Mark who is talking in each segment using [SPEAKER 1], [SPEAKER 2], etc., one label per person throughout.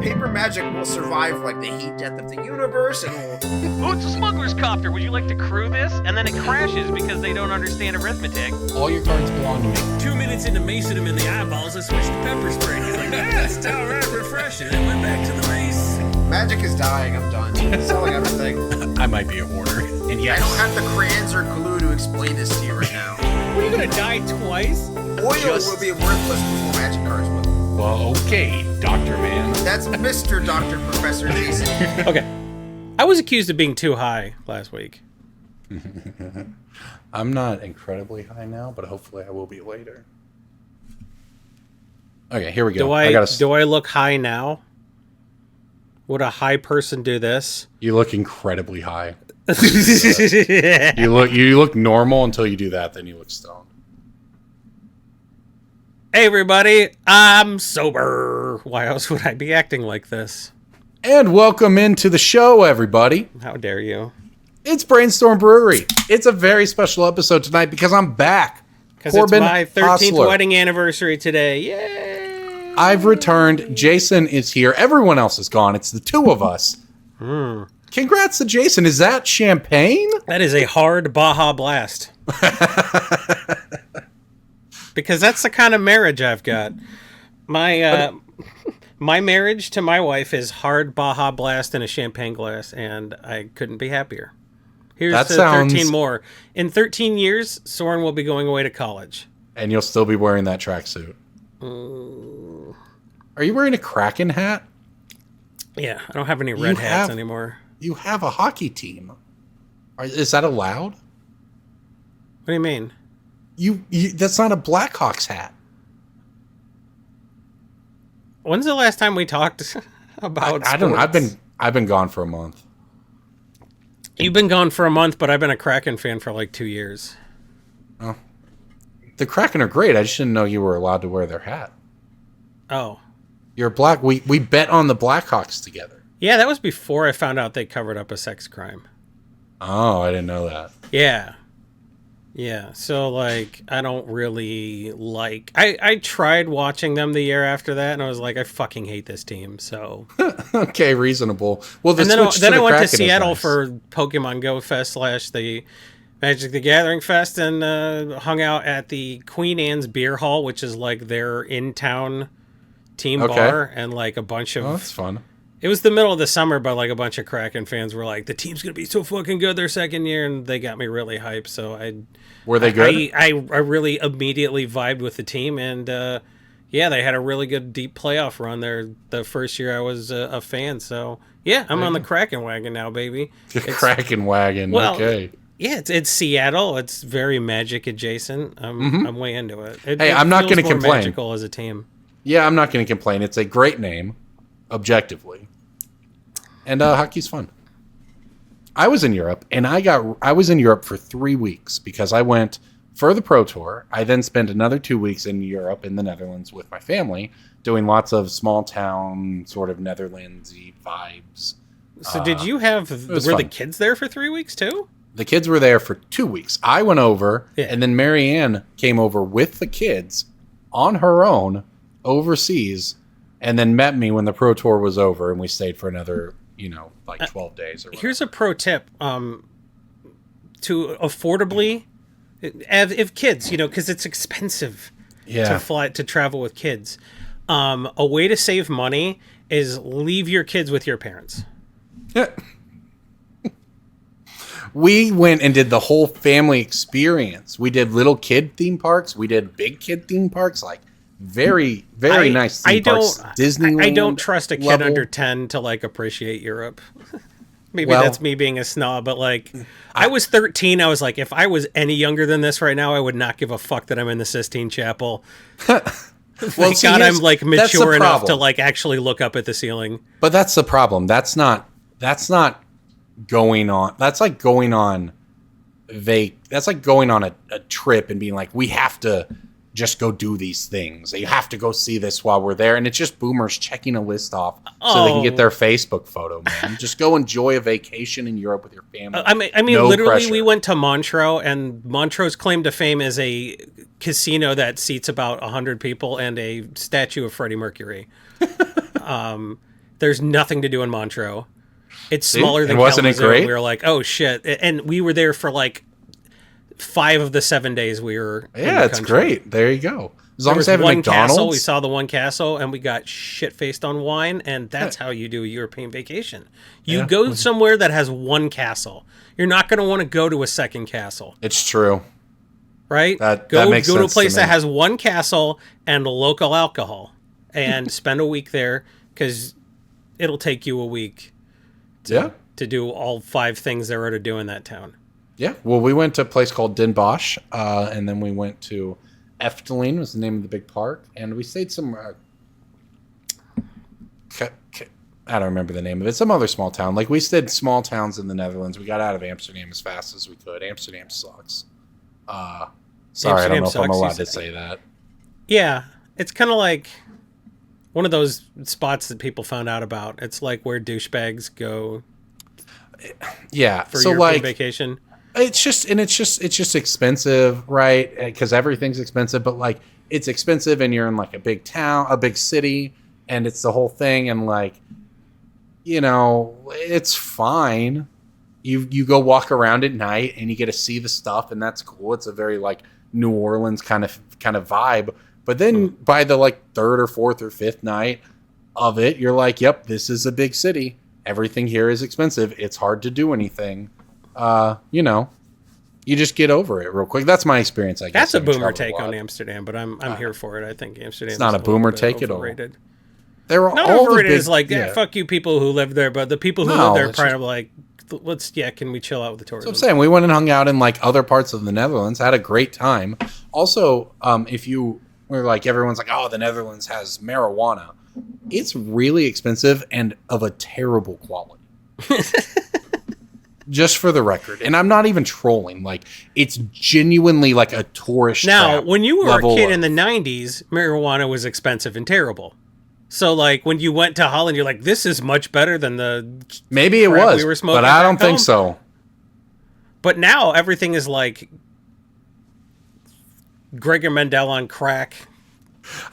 [SPEAKER 1] paper magic will survive like the heat death of the universe, and will...
[SPEAKER 2] Oh, it's a smuggler's copter. Would you like to crew this? And then it crashes because they don't understand arithmetic.
[SPEAKER 3] All your cards belong to me.
[SPEAKER 4] 2 minutes into macing him in the eyeballs, I switched to pepper spray. He's like, yeah, it's all right, refreshing. And went back to the mace.
[SPEAKER 1] Magic is dying. I'm done. Selling everything.
[SPEAKER 3] I might be a hoarder. And
[SPEAKER 1] I
[SPEAKER 3] yes,
[SPEAKER 1] don't have the crayons or glue to explain this to you right now.
[SPEAKER 5] What, are you gonna die twice?
[SPEAKER 1] Oil will be worthless before magic cards will.
[SPEAKER 3] well, okay, Dr. Man.
[SPEAKER 1] That's Mr. Dr. Professor Jason.
[SPEAKER 5] Okay. I was accused of being too high last week.
[SPEAKER 3] I'm not incredibly high now, but hopefully I will be later. Okay, here we go.
[SPEAKER 5] Do I look high now? Would a high person do this?
[SPEAKER 3] You look incredibly high. You look normal until you do that, then you look stoned.
[SPEAKER 5] Hey everybody, I'm sober. Why else would I be acting like this?
[SPEAKER 3] And welcome into the show, everybody.
[SPEAKER 5] How dare you?
[SPEAKER 3] It's Brainstorm Brewery. It's a very special episode tonight because I'm back.
[SPEAKER 5] Because it's
[SPEAKER 3] Corbin
[SPEAKER 5] my 13th
[SPEAKER 3] Hostler.
[SPEAKER 5] wedding anniversary today. Yay!
[SPEAKER 3] I've returned. Jason is here. Everyone else is gone. It's the two of us. Congrats to Jason. Is that champagne?
[SPEAKER 5] That is a hard Baja Blast. Because that's the kind of marriage I've got. My my marriage to my wife is hard Baja Blast in a champagne glass, and I couldn't be happier. Here's
[SPEAKER 3] That
[SPEAKER 5] to
[SPEAKER 3] sounds-
[SPEAKER 5] 13 more. In 13 years, Soren will be going away to college.
[SPEAKER 3] And you'll still be wearing that tracksuit. Are you wearing a Kraken hat?
[SPEAKER 5] Yeah, I don't have any red hats anymore.
[SPEAKER 3] You have a hockey team. Is that allowed?
[SPEAKER 5] What do you mean?
[SPEAKER 3] You that's not a Blackhawks hat.
[SPEAKER 5] When's the last time we talked about
[SPEAKER 3] I don't know.
[SPEAKER 5] sports?
[SPEAKER 3] I've been gone for a month.
[SPEAKER 5] You've been gone for a month, but I've been a Kraken fan for like 2 years.
[SPEAKER 3] Oh. The Kraken are great. I just didn't know you were allowed to wear their hat.
[SPEAKER 5] Oh.
[SPEAKER 3] You're black. We bet on the Blackhawks together.
[SPEAKER 5] Yeah, that was before I found out they covered up a sex crime.
[SPEAKER 3] Oh, I didn't know that.
[SPEAKER 5] Yeah. Yeah, so, like, I don't really like... I tried watching them the year after that, and I was like, I fucking hate this team, so...
[SPEAKER 3] Okay, reasonable. Well,
[SPEAKER 5] and then I went to
[SPEAKER 3] Kraken is
[SPEAKER 5] Seattle
[SPEAKER 3] nice.
[SPEAKER 5] for Pokemon Go Fest / the Magic the Gathering Fest, and hung out at the Queen Anne's Beer Hall, which is, like, their in-town team bar, and, like, a bunch of...
[SPEAKER 3] Oh, that's fun.
[SPEAKER 5] It was the middle of the summer, but like a bunch of Kraken fans were like, the team's going to be so fucking good their second year, and they got me really hyped. So
[SPEAKER 3] Were they good?
[SPEAKER 5] I really immediately vibed with the team, and yeah, they had a really good deep playoff run there the first year I was a fan. So yeah, I'm on the Kraken wagon now, baby.
[SPEAKER 3] The Kraken wagon.
[SPEAKER 5] Well,
[SPEAKER 3] okay.
[SPEAKER 5] Yeah, it's Seattle. It's very Magic adjacent. I'm way into it.
[SPEAKER 3] Hey, I'm not going to
[SPEAKER 5] feels more
[SPEAKER 3] complain.
[SPEAKER 5] Magical as a team.
[SPEAKER 3] Yeah, I'm not going to complain. It's a great name, objectively. And hockey's fun. I was in Europe, and I was in Europe for 3 weeks because I went for the Pro Tour. I then spent another 2 weeks in Europe, in the Netherlands, with my family, doing lots of small town, sort of Netherlands-y vibes.
[SPEAKER 5] So did you have... Were
[SPEAKER 3] fun.
[SPEAKER 5] the kids there for 3 weeks, too?
[SPEAKER 3] The kids were there for 2 weeks. I went over,
[SPEAKER 5] Yeah.
[SPEAKER 3] and then Marianne came over with the kids on her own overseas, and then met me when the Pro Tour was over, and we stayed for another... 12 days or whatever.
[SPEAKER 5] Here's a pro tip. To affordably, if kids, because it's expensive to travel with kids. A way to save money is leave your kids with your parents.
[SPEAKER 3] We went and did the whole family experience. We did little kid theme parks. We did big kid theme parks, like very, very nice theme parks. Disneyland
[SPEAKER 5] I don't trust a kid
[SPEAKER 3] level.
[SPEAKER 5] under 10 to like appreciate Europe. Maybe
[SPEAKER 3] Well,
[SPEAKER 5] that's me being a snob, but like I was 13. I was like, if I was any younger than this right now, I would not give a fuck that I'm in the Sistine Chapel. Thank
[SPEAKER 3] see,
[SPEAKER 5] God I'm like
[SPEAKER 3] that's the
[SPEAKER 5] mature enough to
[SPEAKER 3] problem.
[SPEAKER 5] like actually look up at the ceiling.
[SPEAKER 3] But that's the problem. That's not going on. That's like going on that's like going on a trip and being like, we have to just go do these things. You have to go see this while we're there. And it's just boomers checking a list off so they can get their Facebook photo, man. Just go enjoy a vacation in Europe with your family.
[SPEAKER 5] I mean,
[SPEAKER 3] No
[SPEAKER 5] literally,
[SPEAKER 3] pressure.
[SPEAKER 5] we went to Montreux, and Montreux's claim to fame is a casino that seats about 100 people and a statue of Freddie Mercury. There's nothing to do in Montreux. It's smaller than
[SPEAKER 3] wasn't it
[SPEAKER 5] Kalamazoo.
[SPEAKER 3] great?
[SPEAKER 5] We were like, oh shit. And we were there for like 5 of the 7 days we were in the
[SPEAKER 3] it's
[SPEAKER 5] country.
[SPEAKER 3] great. There you go. As long
[SPEAKER 5] There
[SPEAKER 3] as
[SPEAKER 5] was
[SPEAKER 3] they have a
[SPEAKER 5] one
[SPEAKER 3] McDonald's.
[SPEAKER 5] castle. We saw the one castle, and we got shit-faced on wine, and that's how you do a European vacation. You go somewhere that has one castle. You're not going to want to go to a second castle,
[SPEAKER 3] It's true.
[SPEAKER 5] right?
[SPEAKER 3] That
[SPEAKER 5] go
[SPEAKER 3] makes
[SPEAKER 5] go to a
[SPEAKER 3] sense to
[SPEAKER 5] place
[SPEAKER 3] me.
[SPEAKER 5] that has one castle and local alcohol, and spend a week there, because it'll take you a week
[SPEAKER 3] Yeah.
[SPEAKER 5] to do all 5 things there are to do in that town.
[SPEAKER 3] Yeah. Well, we went to a place called Den Bosch, and then we went to Efteling was the name of the big park, and we stayed somewhere. I don't remember the name of it. Some other small town. Like, we stayed small towns in the Netherlands. We got out of Amsterdam as fast as we could. Amsterdam sucks. Sorry, I don't know if I'm allowed to say that.
[SPEAKER 5] Yeah, it's kind of like one of those spots that people found out about. It's like where douchebags go
[SPEAKER 3] Yeah.
[SPEAKER 5] for
[SPEAKER 3] So,
[SPEAKER 5] European
[SPEAKER 3] like,
[SPEAKER 5] vacation.
[SPEAKER 3] it's just expensive, right? Because everything's expensive, but like it's expensive, and you're in like a big town, a big city, and it's the whole thing, and like, you know, it's fine. You go walk around at night, and you get to see the stuff, and that's cool. It's a very like New Orleans kind of vibe. But then by the like 3rd or 4th or 5th night of it, you're like, yep, this is a big city. Everything here is expensive. It's hard to do anything. You know, you just get over it real quick. That's my experience, I guess.
[SPEAKER 5] That's a
[SPEAKER 3] having
[SPEAKER 5] boomer
[SPEAKER 3] traveled
[SPEAKER 5] take
[SPEAKER 3] lot.
[SPEAKER 5] on Amsterdam, but I'm here for it. I think Amsterdam.
[SPEAKER 3] It's not
[SPEAKER 5] is
[SPEAKER 3] a boomer
[SPEAKER 5] little bit
[SPEAKER 3] take at all.
[SPEAKER 5] overrated.
[SPEAKER 3] They're
[SPEAKER 5] Not
[SPEAKER 3] all the
[SPEAKER 5] overrated
[SPEAKER 3] big,
[SPEAKER 5] is like, fuck you people who live there, but the people who
[SPEAKER 3] No,
[SPEAKER 5] live there
[SPEAKER 3] it's
[SPEAKER 5] probably like, can we chill out with the tourism?
[SPEAKER 3] That's what I'm saying. We went and hung out in like other parts of the Netherlands, had a great time. Also, if you were like, everyone's like, oh, the Netherlands has marijuana. It's really expensive and of a terrible quality. Just for the record. And I'm not even trolling. Like, it's genuinely like a tourist
[SPEAKER 5] Now,
[SPEAKER 3] trap
[SPEAKER 5] when you were a
[SPEAKER 3] level
[SPEAKER 5] kid
[SPEAKER 3] of-
[SPEAKER 5] in the 90s, marijuana was expensive and terrible. So, like, when you went to Holland, you're like, this is much better than the...
[SPEAKER 3] Maybe it
[SPEAKER 5] crap
[SPEAKER 3] was,
[SPEAKER 5] we were smoking
[SPEAKER 3] but I don't
[SPEAKER 5] back
[SPEAKER 3] think
[SPEAKER 5] home.
[SPEAKER 3] so.
[SPEAKER 5] But now, everything is like Gregor Mendel on crack,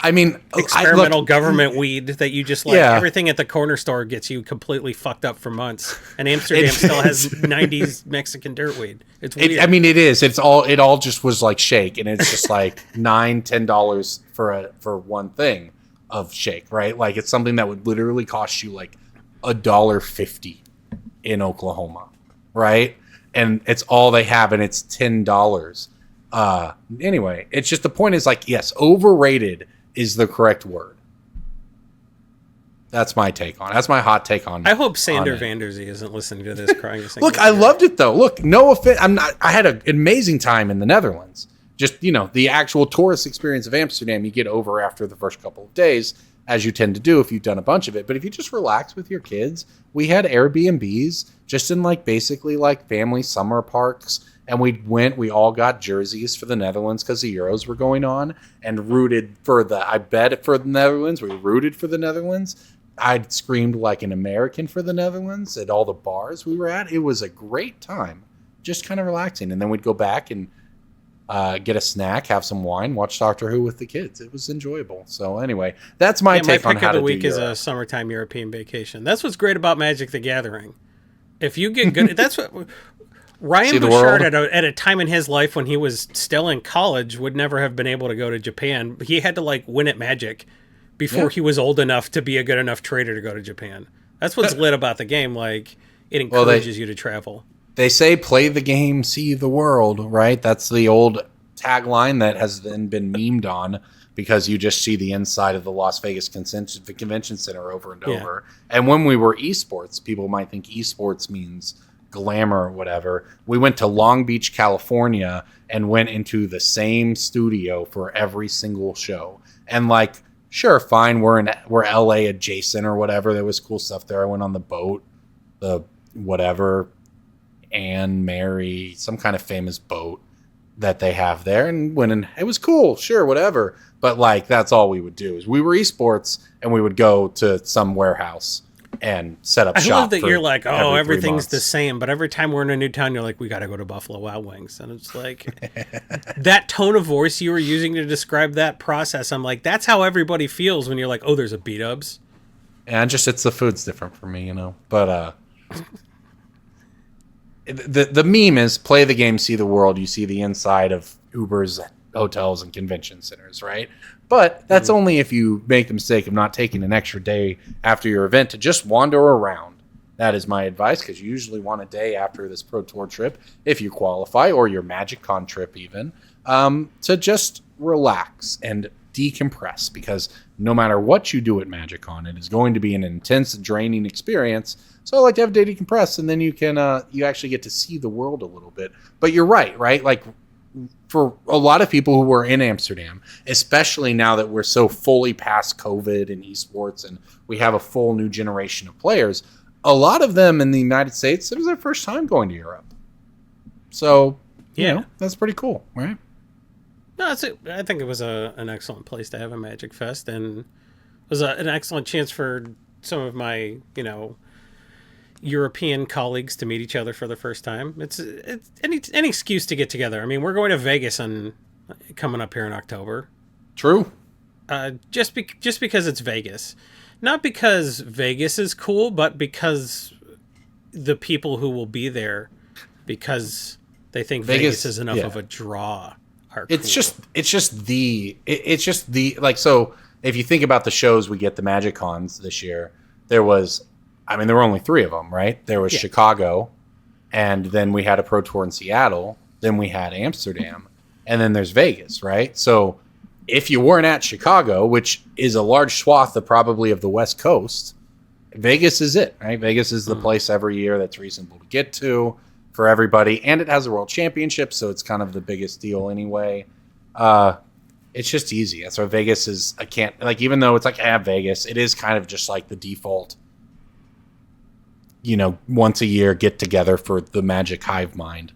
[SPEAKER 3] I mean,
[SPEAKER 5] experimental government weed that you just like.
[SPEAKER 3] Yeah.
[SPEAKER 5] Everything at the corner store gets you completely fucked up for months. And Amsterdam still has 90s Mexican dirt weed. It's weird.
[SPEAKER 3] I mean, it is. It all just was like shake, and it's just like $9-10 for one thing of shake, right? Like, it's something that would literally cost you like $1.50 in Oklahoma, right? And it's all they have, and it's $10. Anyway, it's just, the point is like, yes, overrated is the correct word. That's my take on it. That's my hot take on.
[SPEAKER 5] I hope Sander
[SPEAKER 3] on it.
[SPEAKER 5] Vanderzee isn't listening to this crying.
[SPEAKER 3] Look, I loved it though. Look, no offense. I had an amazing time in the Netherlands. Just, you know, the actual tourist experience of Amsterdam, you get over after the first couple of days, as you tend to do if you've done a bunch of it. But if you just relax with your kids, we had Airbnbs just in like basically like family summer parks. And we all got jerseys for the Netherlands because the Euros were going on, and rooted for the Netherlands. We rooted for the Netherlands. I screamed like an American for the Netherlands at all the bars we were at. It was a great time, just kind of relaxing. And then we'd go back and get a snack, have some wine, watch Doctor Who with the kids. It was enjoyable. So anyway, that's my take on
[SPEAKER 5] pick
[SPEAKER 3] how
[SPEAKER 5] of
[SPEAKER 3] to
[SPEAKER 5] the week
[SPEAKER 3] do
[SPEAKER 5] is
[SPEAKER 3] Europe.
[SPEAKER 5] a summertime European vacation. That's what's great about Magic the Gathering. If you get good, that's what Ryan
[SPEAKER 3] See the
[SPEAKER 5] Bouchard
[SPEAKER 3] world?
[SPEAKER 5] at a time in his life when he was still in college would never have been able to go to Japan. He had to like win at Magic before he was old enough to be a good enough trader to go to Japan. That's what's lit about the game. Like, it encourages you to travel.
[SPEAKER 3] They say play the game, see the world, right? That's the old tagline that has then been memed on, because you just see the inside of the Las Vegas Convention Center over and over. And when we were esports, people might think esports means glamour or whatever. We went to Long Beach, California, and went into the same studio for every single show. And like, sure, fine, we're LA adjacent or whatever. There was cool stuff there. I went on the boat, the whatever, Anne Mary, some kind of famous boat that they have there, and went and it was cool, sure, whatever. But like, that's all we would do is we were esports, and we would go to some warehouse and set up
[SPEAKER 5] I
[SPEAKER 3] shop.
[SPEAKER 5] love that
[SPEAKER 3] for
[SPEAKER 5] you're like,
[SPEAKER 3] every
[SPEAKER 5] oh,
[SPEAKER 3] 3
[SPEAKER 5] everything's the
[SPEAKER 3] months.
[SPEAKER 5] same. But every time we're in a new town, you're like, we got to go to Buffalo Wild Wings. And it's like, that tone of voice you were using to describe that process, I'm like, that's how everybody feels when you're like, oh, there's a B-dubs.
[SPEAKER 3] And it's the food's different for me, But the meme is play the game, see the world. You see the inside of Ubers, hotels, and convention centers, right? But that's only if you make the mistake of not taking an extra day after your event to just wander around. That is my advice, because you usually want a day after this Pro Tour trip, if you qualify, or your MagicCon trip even, to just relax and decompress, because no matter what you do at MagicCon, it is going to be an intense, draining experience. So I like to have a day to decompress, and then you can you actually get to see the world a little bit. But you're right? Like for a lot of people who were in Amsterdam, especially now that we're so fully past COVID and esports, and we have a full new generation of players, a lot of them in the United States, it was their first time going to Europe. So yeah, that's pretty cool, right?
[SPEAKER 5] No, I think it was an excellent place to have a Magic Fest, and it was an excellent chance for some of my, European colleagues to meet each other for the first time. It's any excuse to get together. I mean, we're going to Vegas coming up here in October.
[SPEAKER 3] True.
[SPEAKER 5] Just because it's Vegas, not because Vegas is cool, but because the people who will be there, because they think Vegas is enough of a draw. It's just the so if you think about the shows we get the Magic Cons this year, there were only 3 of them, right? There was Chicago, and then we had a Pro Tour in Seattle, then we had Amsterdam, and then there's Vegas, right? So if you weren't at Chicago, which is a large swath of the West Coast, Vegas is it, right? Vegas is the place every year that's reasonable to get to for everybody, and it has a world championship, so it's kind of the biggest deal anyway. It's just easy. That's why Vegas is, even though it's like, Vegas, it is kind of just like the default, once a year get together for the Magic hive mind.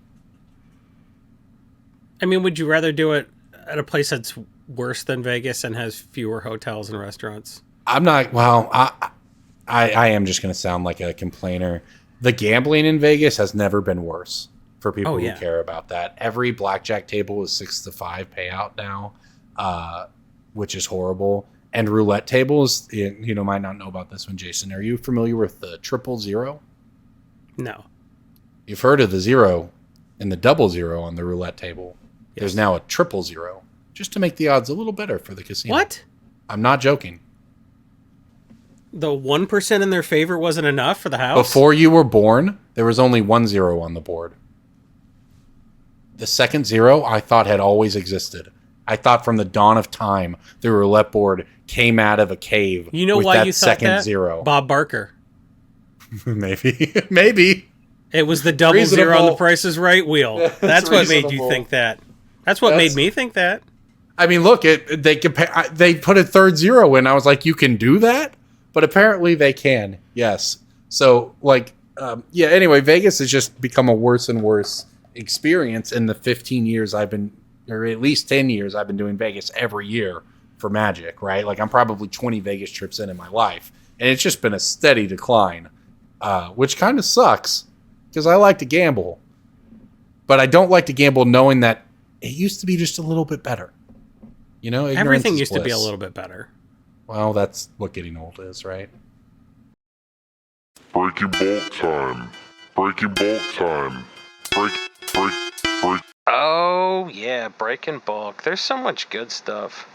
[SPEAKER 5] I mean, would you rather do it at a place that's worse than Vegas and has fewer hotels and restaurants?
[SPEAKER 3] I'm not, I am just going to sound like a complainer. The gambling in Vegas has never been worse for people who care about that. Every blackjack table is 6 to 5 payout now, which is horrible. And roulette tables, might not know about this one, Jason. Are you familiar with the 000?
[SPEAKER 5] No.
[SPEAKER 3] You've heard of the 0 and the 00 on the roulette table. Yes. There's now a 000, just to make the odds a little better for the casino.
[SPEAKER 5] What?
[SPEAKER 3] I'm not joking.
[SPEAKER 5] The 1% in their favor wasn't enough for the house?
[SPEAKER 3] Before you were born, there was only 10 on the board. The second 0, I thought, had always existed. I thought from the dawn of time, the roulette board came out of a cave.
[SPEAKER 5] You know
[SPEAKER 3] with
[SPEAKER 5] why
[SPEAKER 3] that
[SPEAKER 5] you thought
[SPEAKER 3] second
[SPEAKER 5] that?
[SPEAKER 3] 0.
[SPEAKER 5] Bob Barker.
[SPEAKER 3] Maybe.
[SPEAKER 5] It was the 00 on the Price is Right wheel. That's what made you think that. That's what made me think that. I mean,
[SPEAKER 3] look, they put a third 0 in. I was like, you can do that? But apparently they can, yes. So, anyway, Vegas has just become a worse and worse experience in the 15 years or at least 10 years I've been doing Vegas every year for Magic, right? I'm probably 20 Vegas trips in my life. And it's just been a steady decline, which kind of sucks because I like to gamble. But I don't like to gamble knowing that it used to be just a little bit better.
[SPEAKER 5] Everything used to be a little bit better.
[SPEAKER 3] Well, that's what getting old is, right?
[SPEAKER 6] Breaking bulk time. Breaking bulk time. Break.
[SPEAKER 2] Oh, yeah, breaking bulk. There's so much good stuff.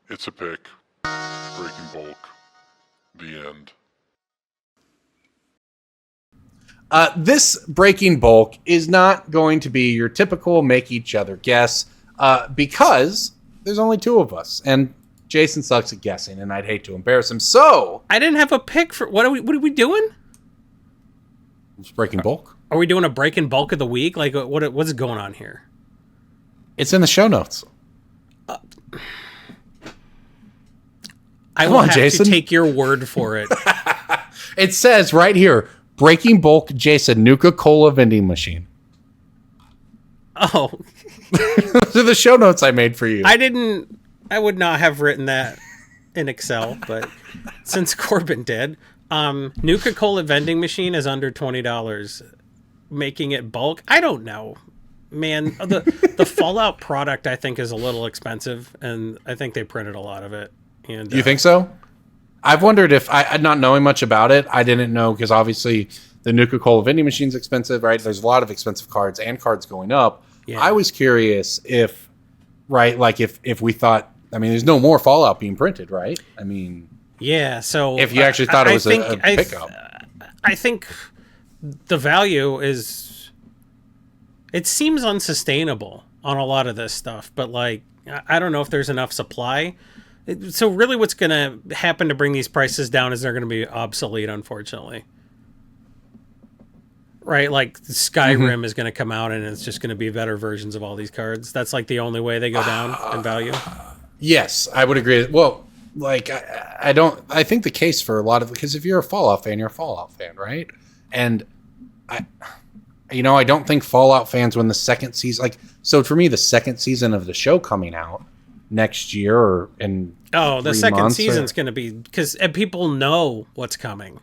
[SPEAKER 6] It's a pick. Breaking bulk. The end.
[SPEAKER 3] This breaking bulk is not going to be your typical make each other guess, because there's only 2 of us, and Jason sucks at guessing, and I'd hate to embarrass him. So
[SPEAKER 5] I didn't have a pick for what are we doing?
[SPEAKER 3] It's breaking bulk.
[SPEAKER 5] Are we doing a breaking bulk of the week? What's going on here?
[SPEAKER 3] It's in the show notes.
[SPEAKER 5] I will have to take your word for it.
[SPEAKER 3] It says right here, breaking bulk Jason Nuka-Cola vending machine.
[SPEAKER 5] Oh.
[SPEAKER 3] Those are the show notes I made for you.
[SPEAKER 5] I would not have written that in Excel, but since Corbin did, Nuka-Cola vending machine is under $20. Making it bulk, I don't know. Man, the Fallout product I think is a little expensive, and I think they printed a lot of it. And
[SPEAKER 3] you think so? I've wondered if not knowing much about it, I didn't know because obviously the Nuka-Cola vending machine's expensive, right? There's a lot of expensive cards and cards going up.
[SPEAKER 5] Yeah.
[SPEAKER 3] I was curious if, right, like if we thought, I mean, there's no more Fallout being printed, right? I mean,
[SPEAKER 5] yeah. So
[SPEAKER 3] if you actually thought it was a pickup,
[SPEAKER 5] I think the value is. It seems unsustainable on a lot of this stuff, but like I don't know if there's enough supply. So really, what's going to happen to bring these prices down is they're going to be obsolete, unfortunately. Right, like Skyrim is going to come out, and it's just going to be better versions of all these cards. That's like the only way they go down in value.
[SPEAKER 3] Yes, I would agree. Well, like I think the case for a lot of, because if you're a Fallout fan, you're a Fallout fan, right? And I don't think Fallout fans when the second season, like, so for me, the second season of the show coming out next year or in
[SPEAKER 5] the second season's going to be because people know what's coming.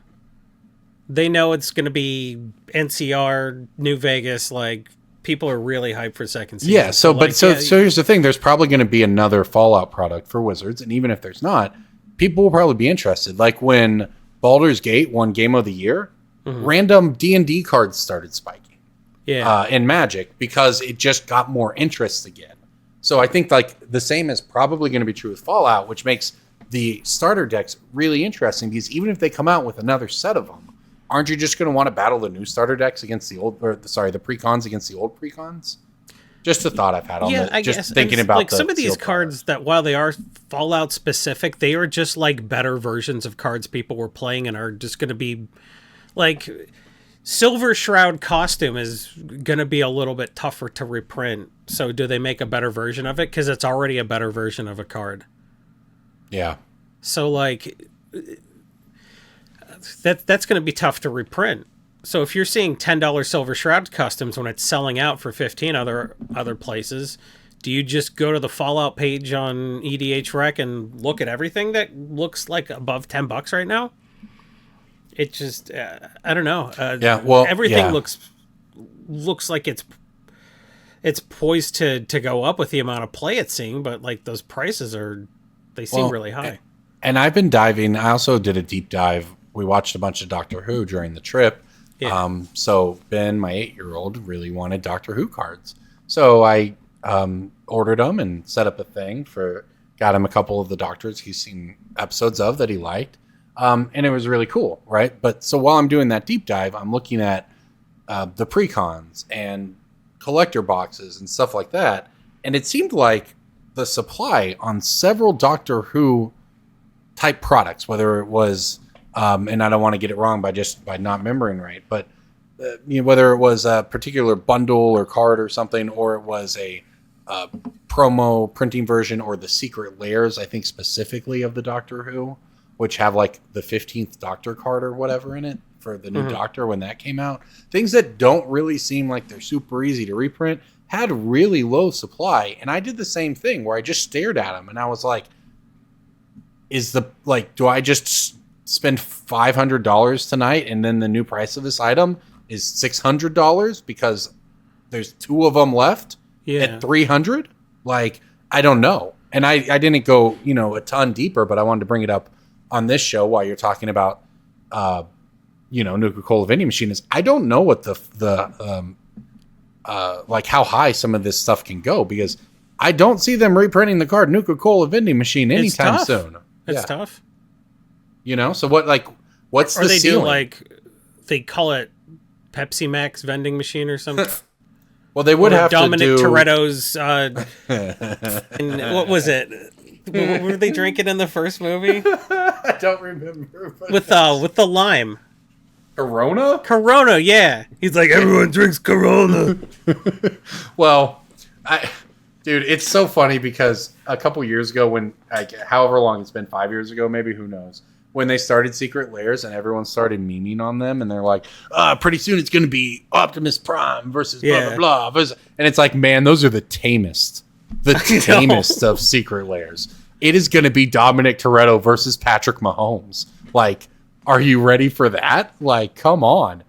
[SPEAKER 5] They know it's going to be NCR, New Vegas. Like people are really hyped for second season.
[SPEAKER 3] Yeah. So here's the thing: there's probably going to be another Fallout product for Wizards, and even if there's not, people will probably be interested. Like when Baldur's Gate won Game of the Year, random D&D cards started spiking.
[SPEAKER 5] Yeah.
[SPEAKER 3] In Magic because it just got more interest again. So I think like the same is probably going to be true with Fallout, which makes the starter decks really interesting because even if they come out with another set of them, aren't you just going to want to battle the new starter decks against the precons against the old precons? Just a thought I've had on that.
[SPEAKER 5] I
[SPEAKER 3] just
[SPEAKER 5] guess.
[SPEAKER 3] thinking
[SPEAKER 5] and
[SPEAKER 3] about
[SPEAKER 5] like some of these cards
[SPEAKER 3] products.
[SPEAKER 5] that while they are Fallout specific, they are just like better versions of cards people were playing and are just going to be like Silver Shroud costume is going to be a little bit tougher to reprint. So do they make a better version of it? Because it's already a better version of a card.
[SPEAKER 3] Yeah.
[SPEAKER 5] So like that's going to be tough to reprint. So if you're seeing $10 Silver Shroud customs when it's selling out for 15 other places, do you just go to the Fallout page on EDH Rec and look at everything that looks like above $10 right now? It just I don't know. Everything looks like it's poised to go up with the amount of play it's seeing, but like those prices seem really high.
[SPEAKER 3] And I've been diving. I also did a deep dive. We watched a bunch of Doctor Who during the trip. Yeah. So Ben, my 8-year-old, really wanted Doctor Who cards. So I ordered them and set up a thing got him a couple of the Doctors he's seen episodes of that he liked. And it was really cool, right? But so while I'm doing that deep dive, I'm looking at the precons and collector boxes and stuff like that. And it seemed like the supply on several Doctor Who type products, whether it was, and I don't want to get it wrong by not remembering right, but whether it was a particular bundle or card or something, or it was a promo printing version or the secret layers, I think specifically of the Doctor Who, which have like the 15th Doctor card or whatever in it for the new Doctor when that came out. Things that don't really seem like they're super easy to reprint had really low supply. And I did the same thing where I just stared at them and I was like, do I just spend $500 tonight and then the new price of this item is $600 because there's 2 of them left at $300? Like, I don't know. And I didn't go, a ton deeper, but I wanted to bring it up on this show while you're talking about, Nuka-Cola vending machine is. I don't know what like how high some of this stuff can go because I don't see them reprinting the card Nuka-Cola vending machine anytime soon.
[SPEAKER 5] It's tough.
[SPEAKER 3] So what's the ceiling?
[SPEAKER 5] They call it Pepsi Max vending machine or something.
[SPEAKER 3] Well, they would have
[SPEAKER 5] Dominic
[SPEAKER 3] to do
[SPEAKER 5] Toretto's. And what was it? What were they drinking in the first movie?
[SPEAKER 3] I don't remember.
[SPEAKER 5] With the lime.
[SPEAKER 3] Corona?
[SPEAKER 5] Corona, yeah. He's like, everyone drinks Corona.
[SPEAKER 3] Well, dude, it's so funny because a couple years ago when, however long it's been, 5 years ago, maybe, who knows, when they started Secret Lairs and everyone started memeing on them and they're like, pretty soon it's going to be Optimus Prime versus blah, blah, blah. And it's like, man, those are the tamest of Secret Lairs. It is going to be Dominic Toretto versus Patrick Mahomes. Like, are you ready for that? Like, come on.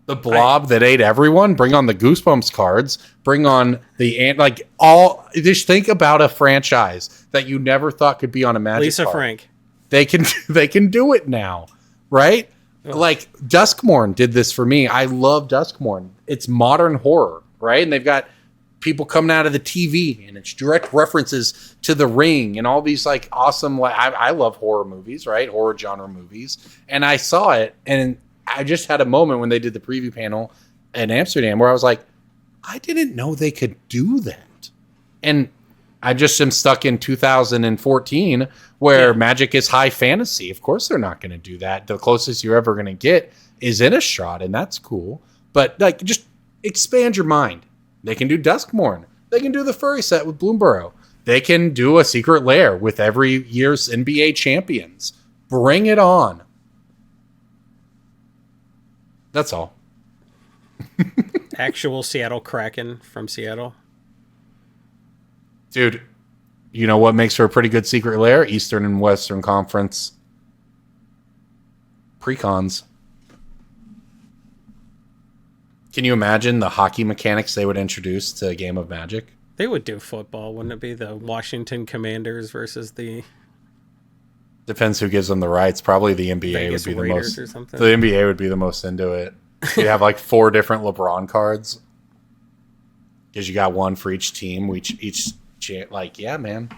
[SPEAKER 3] The blob that ate everyone. Bring on the Goosebumps cards. Bring on the just think about a franchise that you never thought could be on a Magic
[SPEAKER 5] Lisa
[SPEAKER 3] card.
[SPEAKER 5] Frank.
[SPEAKER 3] they can do it now, right? Like Duskmorn did this for me. I love Duskmorn. It's modern horror, right? And they've got people coming out of the TV, and it's direct references to The Ring and all these like awesome. I love horror movies, right? Horror genre movies, and I saw it, and I just had a moment when they did the preview panel in Amsterdam where I was like, I didn't know they could do that, and I just am stuck in 2014 where Magic is high fantasy. Of course, they're not going to do that. The closest you're ever going to get is Innistrad, and that's cool. But like, just expand your mind. They can do Duskmorn. They can do the furry set with Bloomburrow. They can do a secret lair with every year's NBA champions. Bring it on. That's all.
[SPEAKER 5] Actual Seattle Kraken from Seattle.
[SPEAKER 3] Dude, you know what makes for a pretty good secret lair? Eastern and Western Conference. Precons. Can you imagine the hockey mechanics they would introduce to a game of Magic?
[SPEAKER 5] They would do football, wouldn't it be? The Washington Commanders versus the
[SPEAKER 3] Depends who gives them the rights. Probably the NBA
[SPEAKER 5] Vegas
[SPEAKER 3] would be
[SPEAKER 5] Raiders
[SPEAKER 3] the
[SPEAKER 5] or
[SPEAKER 3] most.
[SPEAKER 5] something.
[SPEAKER 3] The NBA would be the most into it. You have like 4 different LeBron cards because you got one for each team. Like, yeah, man.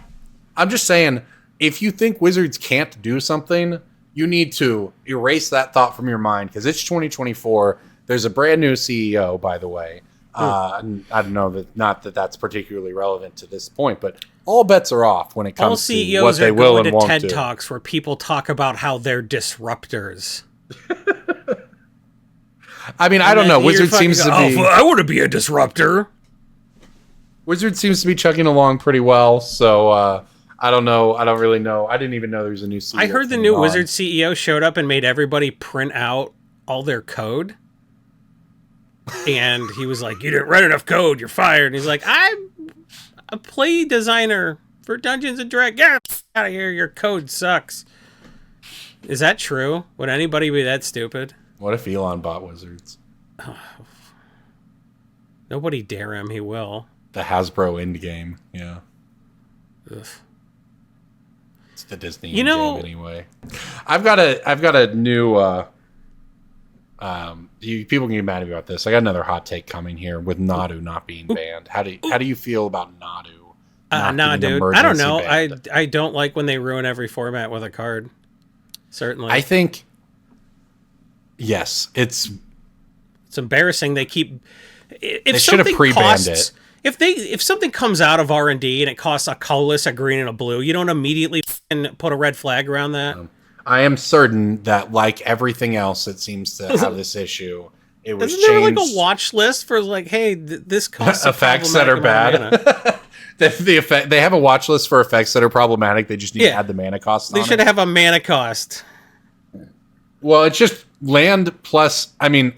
[SPEAKER 3] I'm just saying, if you think Wizards can't do something, you need to erase that thought from your mind because it's 2024. There's a brand new CEO, by the way. I don't know that not that that's particularly relevant to this point, but all bets are off when it
[SPEAKER 5] all
[SPEAKER 3] comes to what
[SPEAKER 5] CEOs
[SPEAKER 3] they
[SPEAKER 5] are
[SPEAKER 3] will
[SPEAKER 5] going
[SPEAKER 3] and
[SPEAKER 5] to
[SPEAKER 3] won't
[SPEAKER 5] TED
[SPEAKER 3] do.
[SPEAKER 5] Talks where people talk about how they're disruptors.
[SPEAKER 3] I mean, I don't know. Wizards seems to be.
[SPEAKER 5] I want to be a disruptor.
[SPEAKER 3] Wizard seems to be chugging along pretty well, so I don't know. I don't really know. I didn't even know there was a new CEO.
[SPEAKER 5] I heard the new Wizard CEO showed up and made everybody print out all their code. And he was like, "You didn't write enough code. You're fired." And he's like, "I'm a play designer for Dungeons and Dragons. Get out of here. Your code sucks." Is that true? Would anybody be that stupid?
[SPEAKER 3] What if Elon bought Wizards?
[SPEAKER 5] Nobody dare him. He will.
[SPEAKER 3] The Hasbro end game, yeah.
[SPEAKER 5] Ugh.
[SPEAKER 3] It's the Disney
[SPEAKER 5] You
[SPEAKER 3] end
[SPEAKER 5] know-
[SPEAKER 3] game anyway. I've got a new. People can get mad at me about this. I got another hot take coming here with Nadu not being banned. How do you feel about Nadu?
[SPEAKER 5] Nah,
[SPEAKER 3] getting
[SPEAKER 5] dude. I don't
[SPEAKER 3] emergency
[SPEAKER 5] know.
[SPEAKER 3] banned?
[SPEAKER 5] I don't like when they ruin every format with a card. Certainly.
[SPEAKER 3] I think. Yes, it's
[SPEAKER 5] embarrassing. They keep. If
[SPEAKER 3] They should have
[SPEAKER 5] something
[SPEAKER 3] pre-banned
[SPEAKER 5] costs, if something comes out of R&D and it costs a colorless, a green, and a blue, you don't immediately put a red flag around that.
[SPEAKER 3] I am certain that, like everything else that seems to have this issue, it was
[SPEAKER 5] Isn't there
[SPEAKER 3] changed.
[SPEAKER 5] like a watch list for like, hey, this costs a
[SPEAKER 3] Effects that are
[SPEAKER 5] problematic amount of mana?
[SPEAKER 3] They have a watch list for effects that are problematic. They just need to add the mana cost.
[SPEAKER 5] They should have a mana cost.
[SPEAKER 3] Well, it's just land plus. I mean,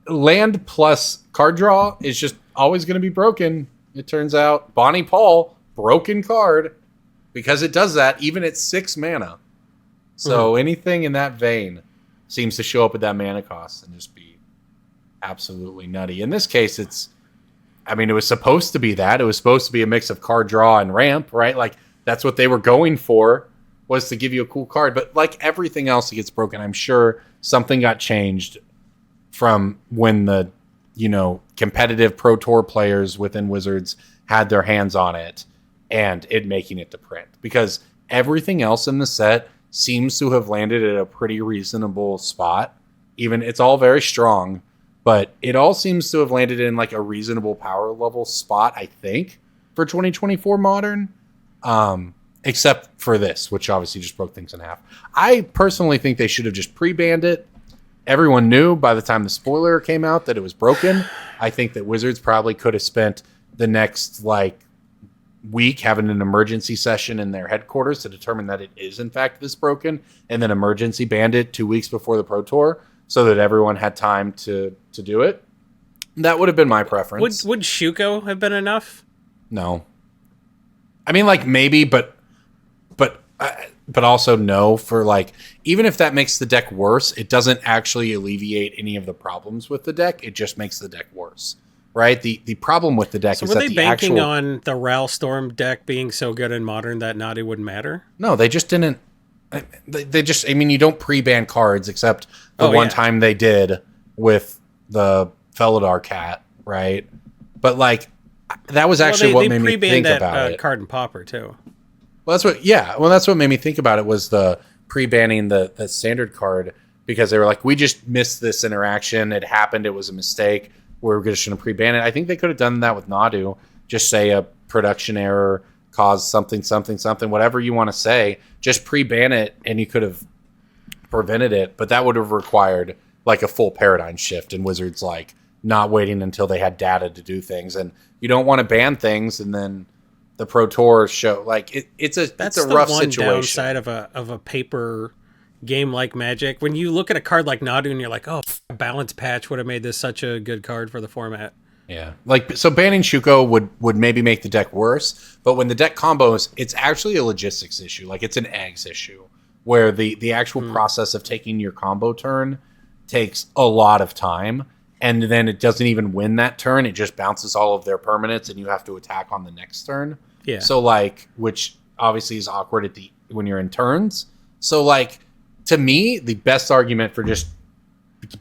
[SPEAKER 3] land plus card draw is just always going to be broken. It turns out Bonnie Paul broken card because it does that even at 6 mana. So anything in that vein seems to show up at that mana cost and just be absolutely nutty. In this case, it was supposed to be that. It was supposed to be a mix of card draw and ramp, right? Like that's what they were going for, was to give you a cool card. But like everything else that gets broken, I'm sure something got changed from when the, competitive Pro Tour players within Wizards had their hands on it and it making it to print. Because everything else in the set seems to have landed at a pretty reasonable spot. Even it's all very strong, but it all seems to have landed in like a reasonable power level spot, I think, for 2024 Modern. Except for this, which obviously just broke things in half. I personally think they should have just pre-banned it. Everyone knew by the time the spoiler came out that it was broken. I think that Wizards probably could have spent the next week having an emergency session in their headquarters to determine that it is in fact this broken, and then emergency banned it 2 weeks before the Pro Tour so that everyone had time to do it. That would have been my preference.
[SPEAKER 5] Would Shuko have been enough?
[SPEAKER 3] No. I mean, maybe, but also no, for even if that makes the deck worse, it doesn't actually alleviate any of the problems with the deck. It just makes the deck worse, right? The problem with the deck is
[SPEAKER 5] were
[SPEAKER 3] that
[SPEAKER 5] they
[SPEAKER 3] the
[SPEAKER 5] banking
[SPEAKER 3] actual...
[SPEAKER 5] on the Ralstorm deck being so good in Modern that Nadu wouldn't matter?
[SPEAKER 3] No, they just didn't. They just, I mean, you don't pre-ban cards except the one time they did with the Felidar cat, right? But like, that was actually what made me think about it.
[SPEAKER 5] Card and Popper too.
[SPEAKER 3] Well, that's what made me think about it was the pre-banning the standard card, because they were like, we just missed this interaction. It happened. It was a mistake. We're just going to pre-ban it. I think they could have done that with Nadu. Just say a production error caused something, whatever you want to say. Just pre-ban it, and you could have prevented it. But that would have required like a full paradigm shift in Wizards, like not waiting until they had data to do things. And you don't want to ban things and then the Pro Tour show like it's a rough situation.
[SPEAKER 5] That's the one downside of a paper game like Magic. When you look at a card like Nadu and you're like, oh, a balance patch would have made this such a good card for the format.
[SPEAKER 3] Yeah, like so banning Shuko would maybe make the deck worse, but when the deck combos, it's actually a logistics issue. Like it's an eggs issue where the actual process of taking your combo turn takes a lot of time, and then it doesn't even win that turn. It just bounces all of their permanents, and you have to attack on the next turn. Yeah. So like, which obviously is awkward when you're in turns. So like, to me, the best argument for just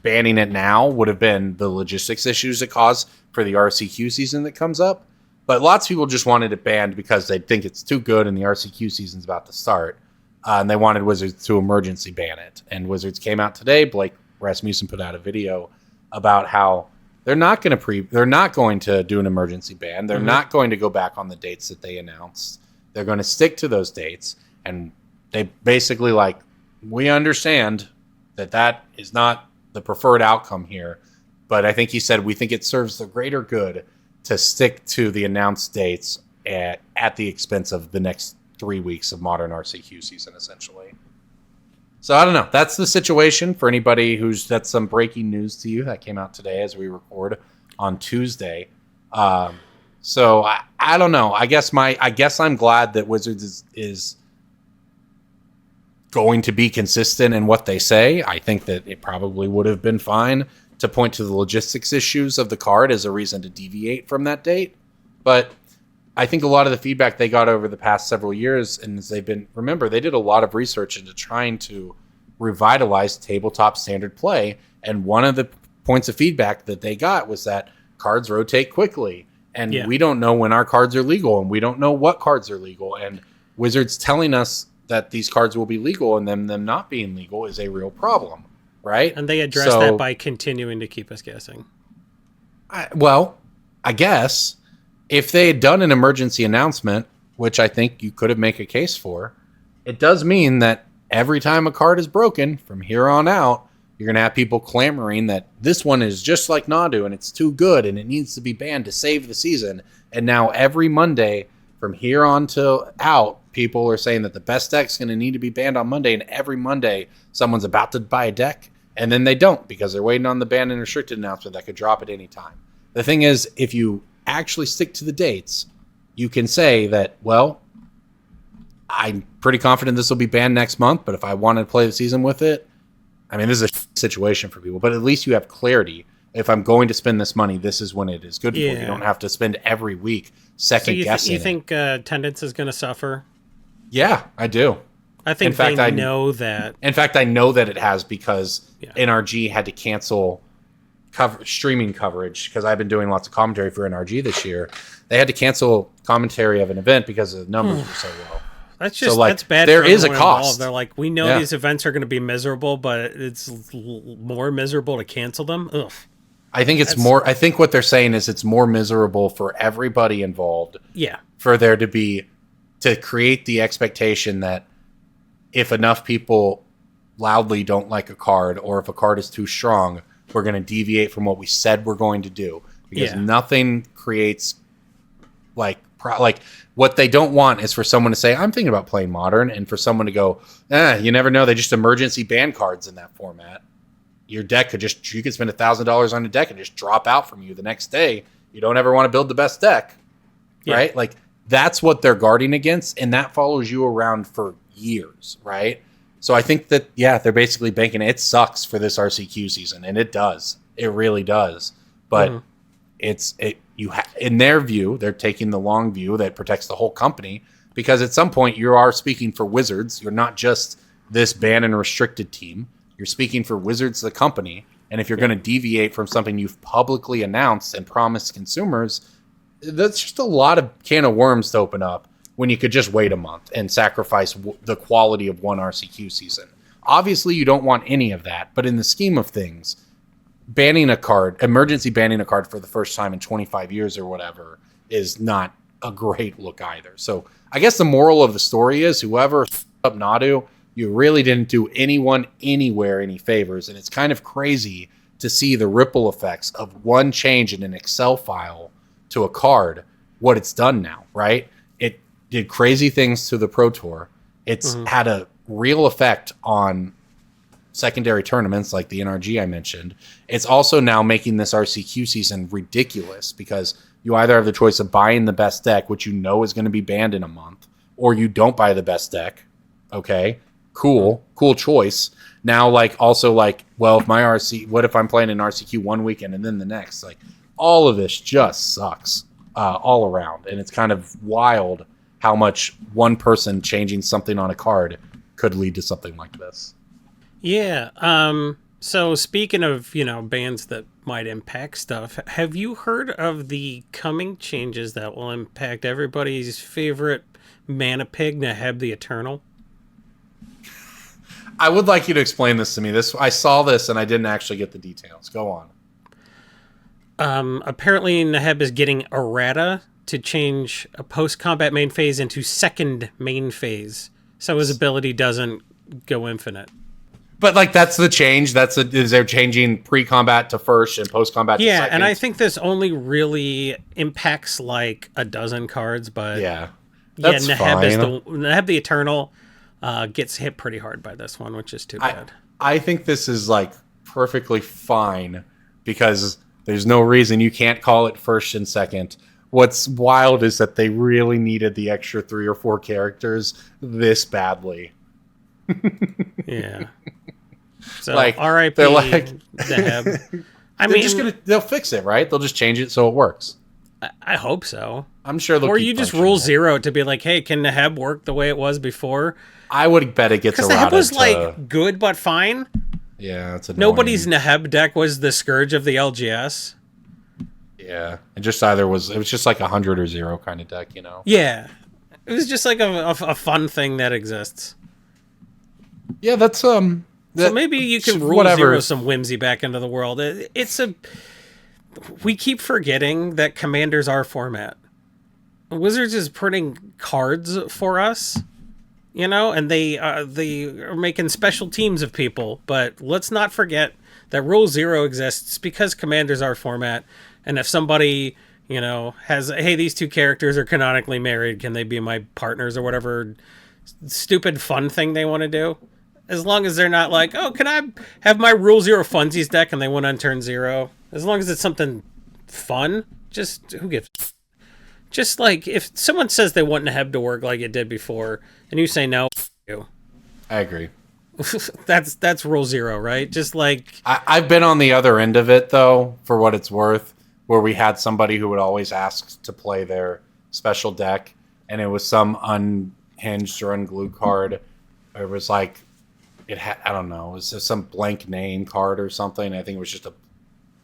[SPEAKER 3] banning it now would have been the logistics issues it caused for the RCQ season that comes up. But lots of people just wanted it banned because they think it's too good and the RCQ season's about to start. And they wanted Wizards to emergency ban it. And Wizards came out today. Blake Rasmussen put out a video about how they're not going to do an emergency ban. They're not going to go back on the dates that they announced. They're going to stick to those dates. And they basically like, we understand that is not the preferred outcome here. But I think he said, we think it serves the greater good to stick to the announced dates at the expense of the next 3 weeks of Modern RCQ season, essentially. So I don't know. That's the situation for anybody that's some breaking news to you that came out today as we record on Tuesday. So I don't know. I guess I'm glad that Wizards is going to be consistent in what they say. I think that it probably would have been fine to point to the logistics issues of the card as a reason to deviate from that date. But I think a lot of the feedback they got over the past several years, and they did a lot of research into trying to revitalize tabletop standard play. And one of the points of feedback that they got was that cards rotate quickly. And we don't know when our cards are legal, and we don't know what cards are legal. And Wizards telling us that these cards will be legal and them not being legal is a real problem, right?
[SPEAKER 5] And they address that by continuing to keep us guessing.
[SPEAKER 3] I guess if they had done an emergency announcement, which I think you could have made a case for, it does mean that every time a card is broken from here on out, you're going to have people clamoring that this one is just like Nadu and it's too good and it needs to be banned to save the season. And now every Monday from here on till out, people are saying that the best deck's going to need to be banned on Monday, and every Monday someone's about to buy a deck, and then they don't because they're waiting on the banned and restricted announcement that could drop at any time. The thing is, if you actually stick to the dates, you can say that, well, I'm pretty confident this will be banned next month, but if I want to play the season with it, I mean, this is a situation for people, but at least you have clarity. If I'm going to spend this money, this is when it is good for. You don't have to spend every week second guessing.
[SPEAKER 5] You think attendance is going to suffer?
[SPEAKER 3] Yeah, I do.
[SPEAKER 5] I think they know that.
[SPEAKER 3] In fact, I know that it has because NRG had to cancel streaming coverage because I've been doing lots of commentary for NRG this year. They had to cancel commentary of an event because the numbers were so low.
[SPEAKER 5] That's bad.
[SPEAKER 3] There is a cost.
[SPEAKER 5] Involved. They're like, we know these events are going to be miserable, but it's more miserable to cancel them. Ugh.
[SPEAKER 3] I think it's more. I think what they're saying is it's more miserable for everybody involved.
[SPEAKER 5] Yeah.
[SPEAKER 3] For there to create the expectation that if enough people loudly don't like a card, or if a card is too strong, we're going to deviate from what we said we're going to do, because nothing creates like what they don't want is for someone to say, I'm thinking about playing Modern, and for someone to go, you never know, they just emergency ban cards in that format. Your deck you could spend $1,000 on a deck and just drop out from you the next day. You don't ever want to build the best deck, right? Like that's what they're guarding against, and that follows you around for years, right? So I think that they're basically banking it sucks for this RCQ season, and it does, it really does. But in their view, they're taking the long view that protects the whole company, because at some point you are speaking for Wizards. You're not just this banned and restricted team. You're speaking for Wizards, the company. And if you're going to deviate from something you've publicly announced and promised consumers, that's just a lot of can of worms to open up when you could just wait a month and sacrifice the quality of one RCQ season. Obviously, you don't want any of that. But in the scheme of things, emergency banning a card for the first time in 25 years or whatever is not a great look either. So I guess the moral of the story is whoever up Nadu, you really didn't do anyone anywhere any favors. And it's kind of crazy to see the ripple effects of one change in an Excel file to a card, what it's done now, right? It did crazy things to the Pro Tour. It's had a real effect on secondary tournaments like the NRG I mentioned. It's also now making this RCQ season ridiculous because you either have the choice of buying the best deck, which you know is going to be banned in a month, or you don't buy the best deck. Okay, cool choice. Now, well, if what if I'm playing an RCQ one weekend and then the next? Like, all of this just sucks all around, and it's kind of wild how much one person changing something on a card could lead to something like this.
[SPEAKER 5] Yeah. So speaking of, bands that might impact stuff, have you heard of the coming changes that will impact everybody's favorite mana pig, Neheb the Eternal?
[SPEAKER 3] I would like you to explain this to me. I saw this and I didn't actually get the details. Go on.
[SPEAKER 5] Apparently Neheb is getting errata to change a post-combat main phase into second main phase, so his ability doesn't go infinite.
[SPEAKER 3] But that's the change. Is they're changing pre-combat to first and post-combat to second?
[SPEAKER 5] Yeah, and I think this only really impacts like a dozen cards, but
[SPEAKER 3] that's fine.
[SPEAKER 5] Neheb the Eternal gets hit pretty hard by this one, which is too bad.
[SPEAKER 3] I think this is perfectly fine because there's no reason you can't call it first and second. What's wild is that they really needed the extra 3 or 4 characters this badly.
[SPEAKER 5] Yeah. So
[SPEAKER 3] R.I.P.
[SPEAKER 5] They're Neheb.
[SPEAKER 3] They'll fix it, right? They'll just change it so it works.
[SPEAKER 5] I hope so.
[SPEAKER 3] I'm sure they'll.
[SPEAKER 5] Or you just rule 0 to be like, hey, can Neheb work the way it was before?
[SPEAKER 3] I would bet it gets
[SPEAKER 5] because Neheb was good but fine.
[SPEAKER 3] Yeah, it's annoying.
[SPEAKER 5] Nobody's Neheb deck was the Scourge of the LGS.
[SPEAKER 3] Yeah, it was just like 100 or 0 kind of deck,
[SPEAKER 5] Yeah, it was just like a fun thing that exists.
[SPEAKER 3] Yeah, that's
[SPEAKER 5] So maybe you can rule 0 some whimsy back into the world. We keep forgetting that Commander's our format. Wizards is printing cards for us, and they are making special teams of people. But let's not forget that Rule 0 exists because Commander's our format. And if somebody, has, hey, these 2 characters are canonically married, can they be my partners or whatever stupid fun thing they want to do? As long as they're not like, oh, can I have my Rule 0 funsies deck and they win on turn 0? As long as it's something fun, just who gives? Just if someone says they want Neheb to work like it did before, and you say no, you.
[SPEAKER 3] I agree.
[SPEAKER 5] that's Rule 0, right? Just
[SPEAKER 3] I've been on the other end of it though, for what it's worth, where we had somebody who would always ask to play their special deck, and it was some unhinged or unglued card. It was I don't know, it was just some blank name card or something. I think it was just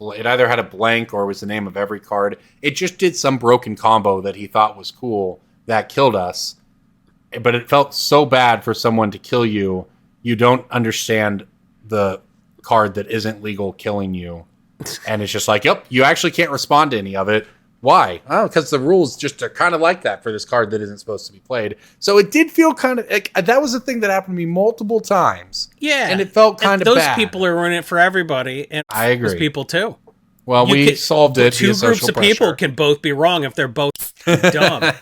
[SPEAKER 3] it either had a blank or it was the name of every card. It just did some broken combo that he thought was cool that killed us. But it felt so bad for someone to kill you. You don't understand the card that isn't legal killing you. And it's just yep, you actually can't respond to any of it. Why? Oh, because the rules just are kind of like that for this card that isn't supposed to be played. So it did feel kind of that was a thing that happened to me multiple times.
[SPEAKER 5] Yeah,
[SPEAKER 3] and it felt kind of
[SPEAKER 5] those
[SPEAKER 3] bad.
[SPEAKER 5] Those people are running it for everybody, and
[SPEAKER 3] I agree.
[SPEAKER 5] Those people too.
[SPEAKER 3] Well, we solved it.
[SPEAKER 5] 2 groups of people can both be wrong if they're both dumb.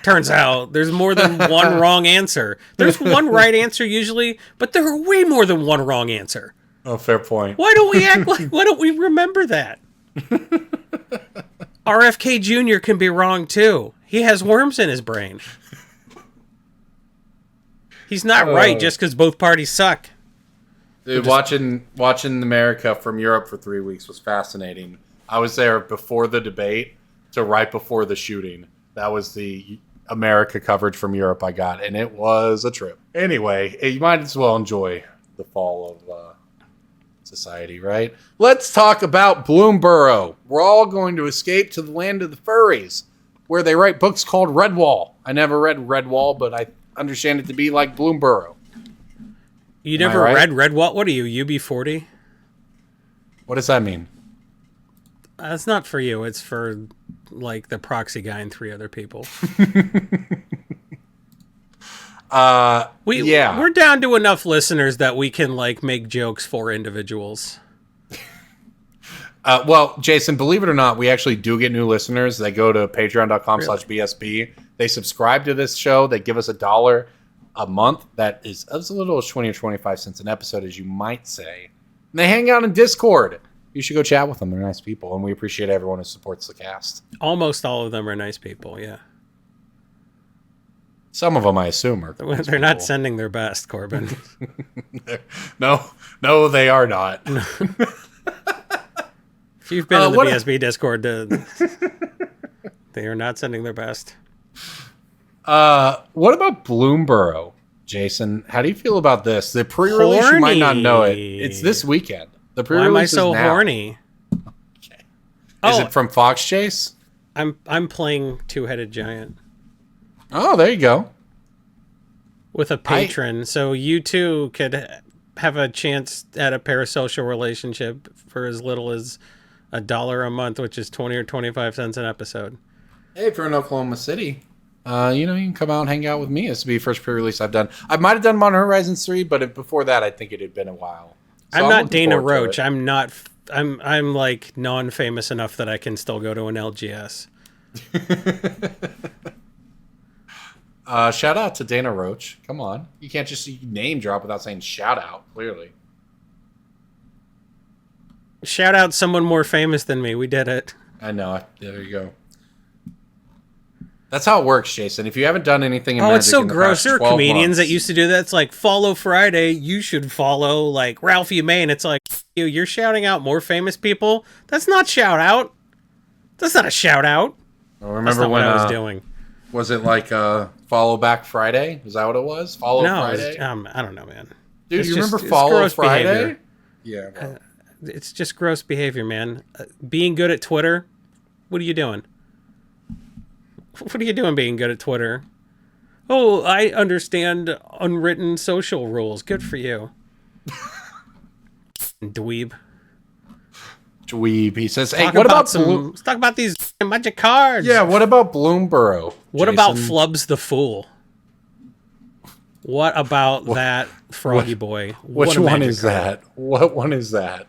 [SPEAKER 5] Turns out there's more than one wrong answer. There's one right answer usually, but there are way more than one wrong answer.
[SPEAKER 3] Oh, fair point.
[SPEAKER 5] Why don't we remember that? RFK Jr. can be wrong too. He has worms in his brain. He's not right just because both parties suck.
[SPEAKER 3] Dude, watching America from Europe for 3 weeks was fascinating. I was there before the debate to right before the shooting. That was the America coverage from Europe I got, and it was a trip. Anyway, you might as well enjoy the fall of society, right? Let's talk about Bloomburrow. We're all going to escape to the land of the furries, where they write books called Redwall. I never read Redwall, but I understand it to be like Bloomburrow.
[SPEAKER 5] You never read Redwall? What are you, UB40?
[SPEAKER 3] What does that mean?
[SPEAKER 5] That's not for you. It's for, like, the proxy guy and 3 other people. We're down to enough listeners that we can, like, make jokes for individuals.
[SPEAKER 3] Well, Jason, believe it or not, we actually do get new listeners. They go to patreon.com/BSB. They subscribe to this show. They give us $1 a month. That is as little as 20 or 25 cents an episode, as you might say. And they hang out in Discord. You should go chat with them. They're nice people, and we appreciate everyone who supports the cast.
[SPEAKER 5] Almost all of them are nice people, yeah.
[SPEAKER 3] Some of them, I assume, are.
[SPEAKER 5] They're not sending their best, Corbin.
[SPEAKER 3] No, they are not.
[SPEAKER 5] If you've been in the BSB Discord, they are not sending their best.
[SPEAKER 3] What about Bloomburrow, Jason? How do you feel about this? The pre-release, you might not know it. It's this weekend. The pre-release
[SPEAKER 5] Why am I so
[SPEAKER 3] is now.
[SPEAKER 5] horny?
[SPEAKER 3] Okay. Is it from Fox Chase?
[SPEAKER 5] I'm playing Two-Headed Giant.
[SPEAKER 3] Oh, there you go.
[SPEAKER 5] With a patron, so you too could have a chance at a parasocial relationship for as little as $1 a month, which is 20 or 25 cents an episode.
[SPEAKER 3] Hey, if you're in Oklahoma City, you can come out and hang out with me. This will be the first pre-release I've done. I might have done Modern Horizons 3, but before that, I think it had been a while. So
[SPEAKER 5] I'm not Dana Roach. I'm not. I'm like non-famous enough that I can still go to an LGS.
[SPEAKER 3] Shout out to Dana Roach. Come on, you can't just name drop without saying shout out. Clearly,
[SPEAKER 5] shout out someone more famous than me. We did it.
[SPEAKER 3] I know. There you go. That's how it works, Jason. If you haven't done anything in Magic
[SPEAKER 5] it's so
[SPEAKER 3] in the
[SPEAKER 5] gross.
[SPEAKER 3] past
[SPEAKER 5] There are
[SPEAKER 3] 12
[SPEAKER 5] comedians
[SPEAKER 3] months,
[SPEAKER 5] that used to do that. It's like, follow Friday. You should follow, like, Ralphie May. And it's like, you're shouting out more famous people? That's not shout out. That's not a shout out.
[SPEAKER 3] I remember
[SPEAKER 5] That's not
[SPEAKER 3] when
[SPEAKER 5] what I was doing.
[SPEAKER 3] Was it like Follow Back Friday? Is that what it was? Follow Friday?
[SPEAKER 5] I don't know, man.
[SPEAKER 3] Dude,
[SPEAKER 5] It's
[SPEAKER 3] you
[SPEAKER 5] just-
[SPEAKER 3] remember
[SPEAKER 5] it's
[SPEAKER 3] Follow
[SPEAKER 5] gross
[SPEAKER 3] Friday?
[SPEAKER 5] behavior.
[SPEAKER 3] Yeah. Well.
[SPEAKER 5] It's just gross behavior, man. Being good at Twitter, what are you doing? What are you doing being good at Twitter? Oh, I understand unwritten social rules. Good for you. Dweeb.
[SPEAKER 3] He says, hey,
[SPEAKER 5] Talk
[SPEAKER 3] what about
[SPEAKER 5] let's talk about these magic cards.
[SPEAKER 3] Yeah, what about Bloomburrow?
[SPEAKER 5] What about Flubs the Fool? What about that Froggy Boy?
[SPEAKER 3] Which one is that? What one is that?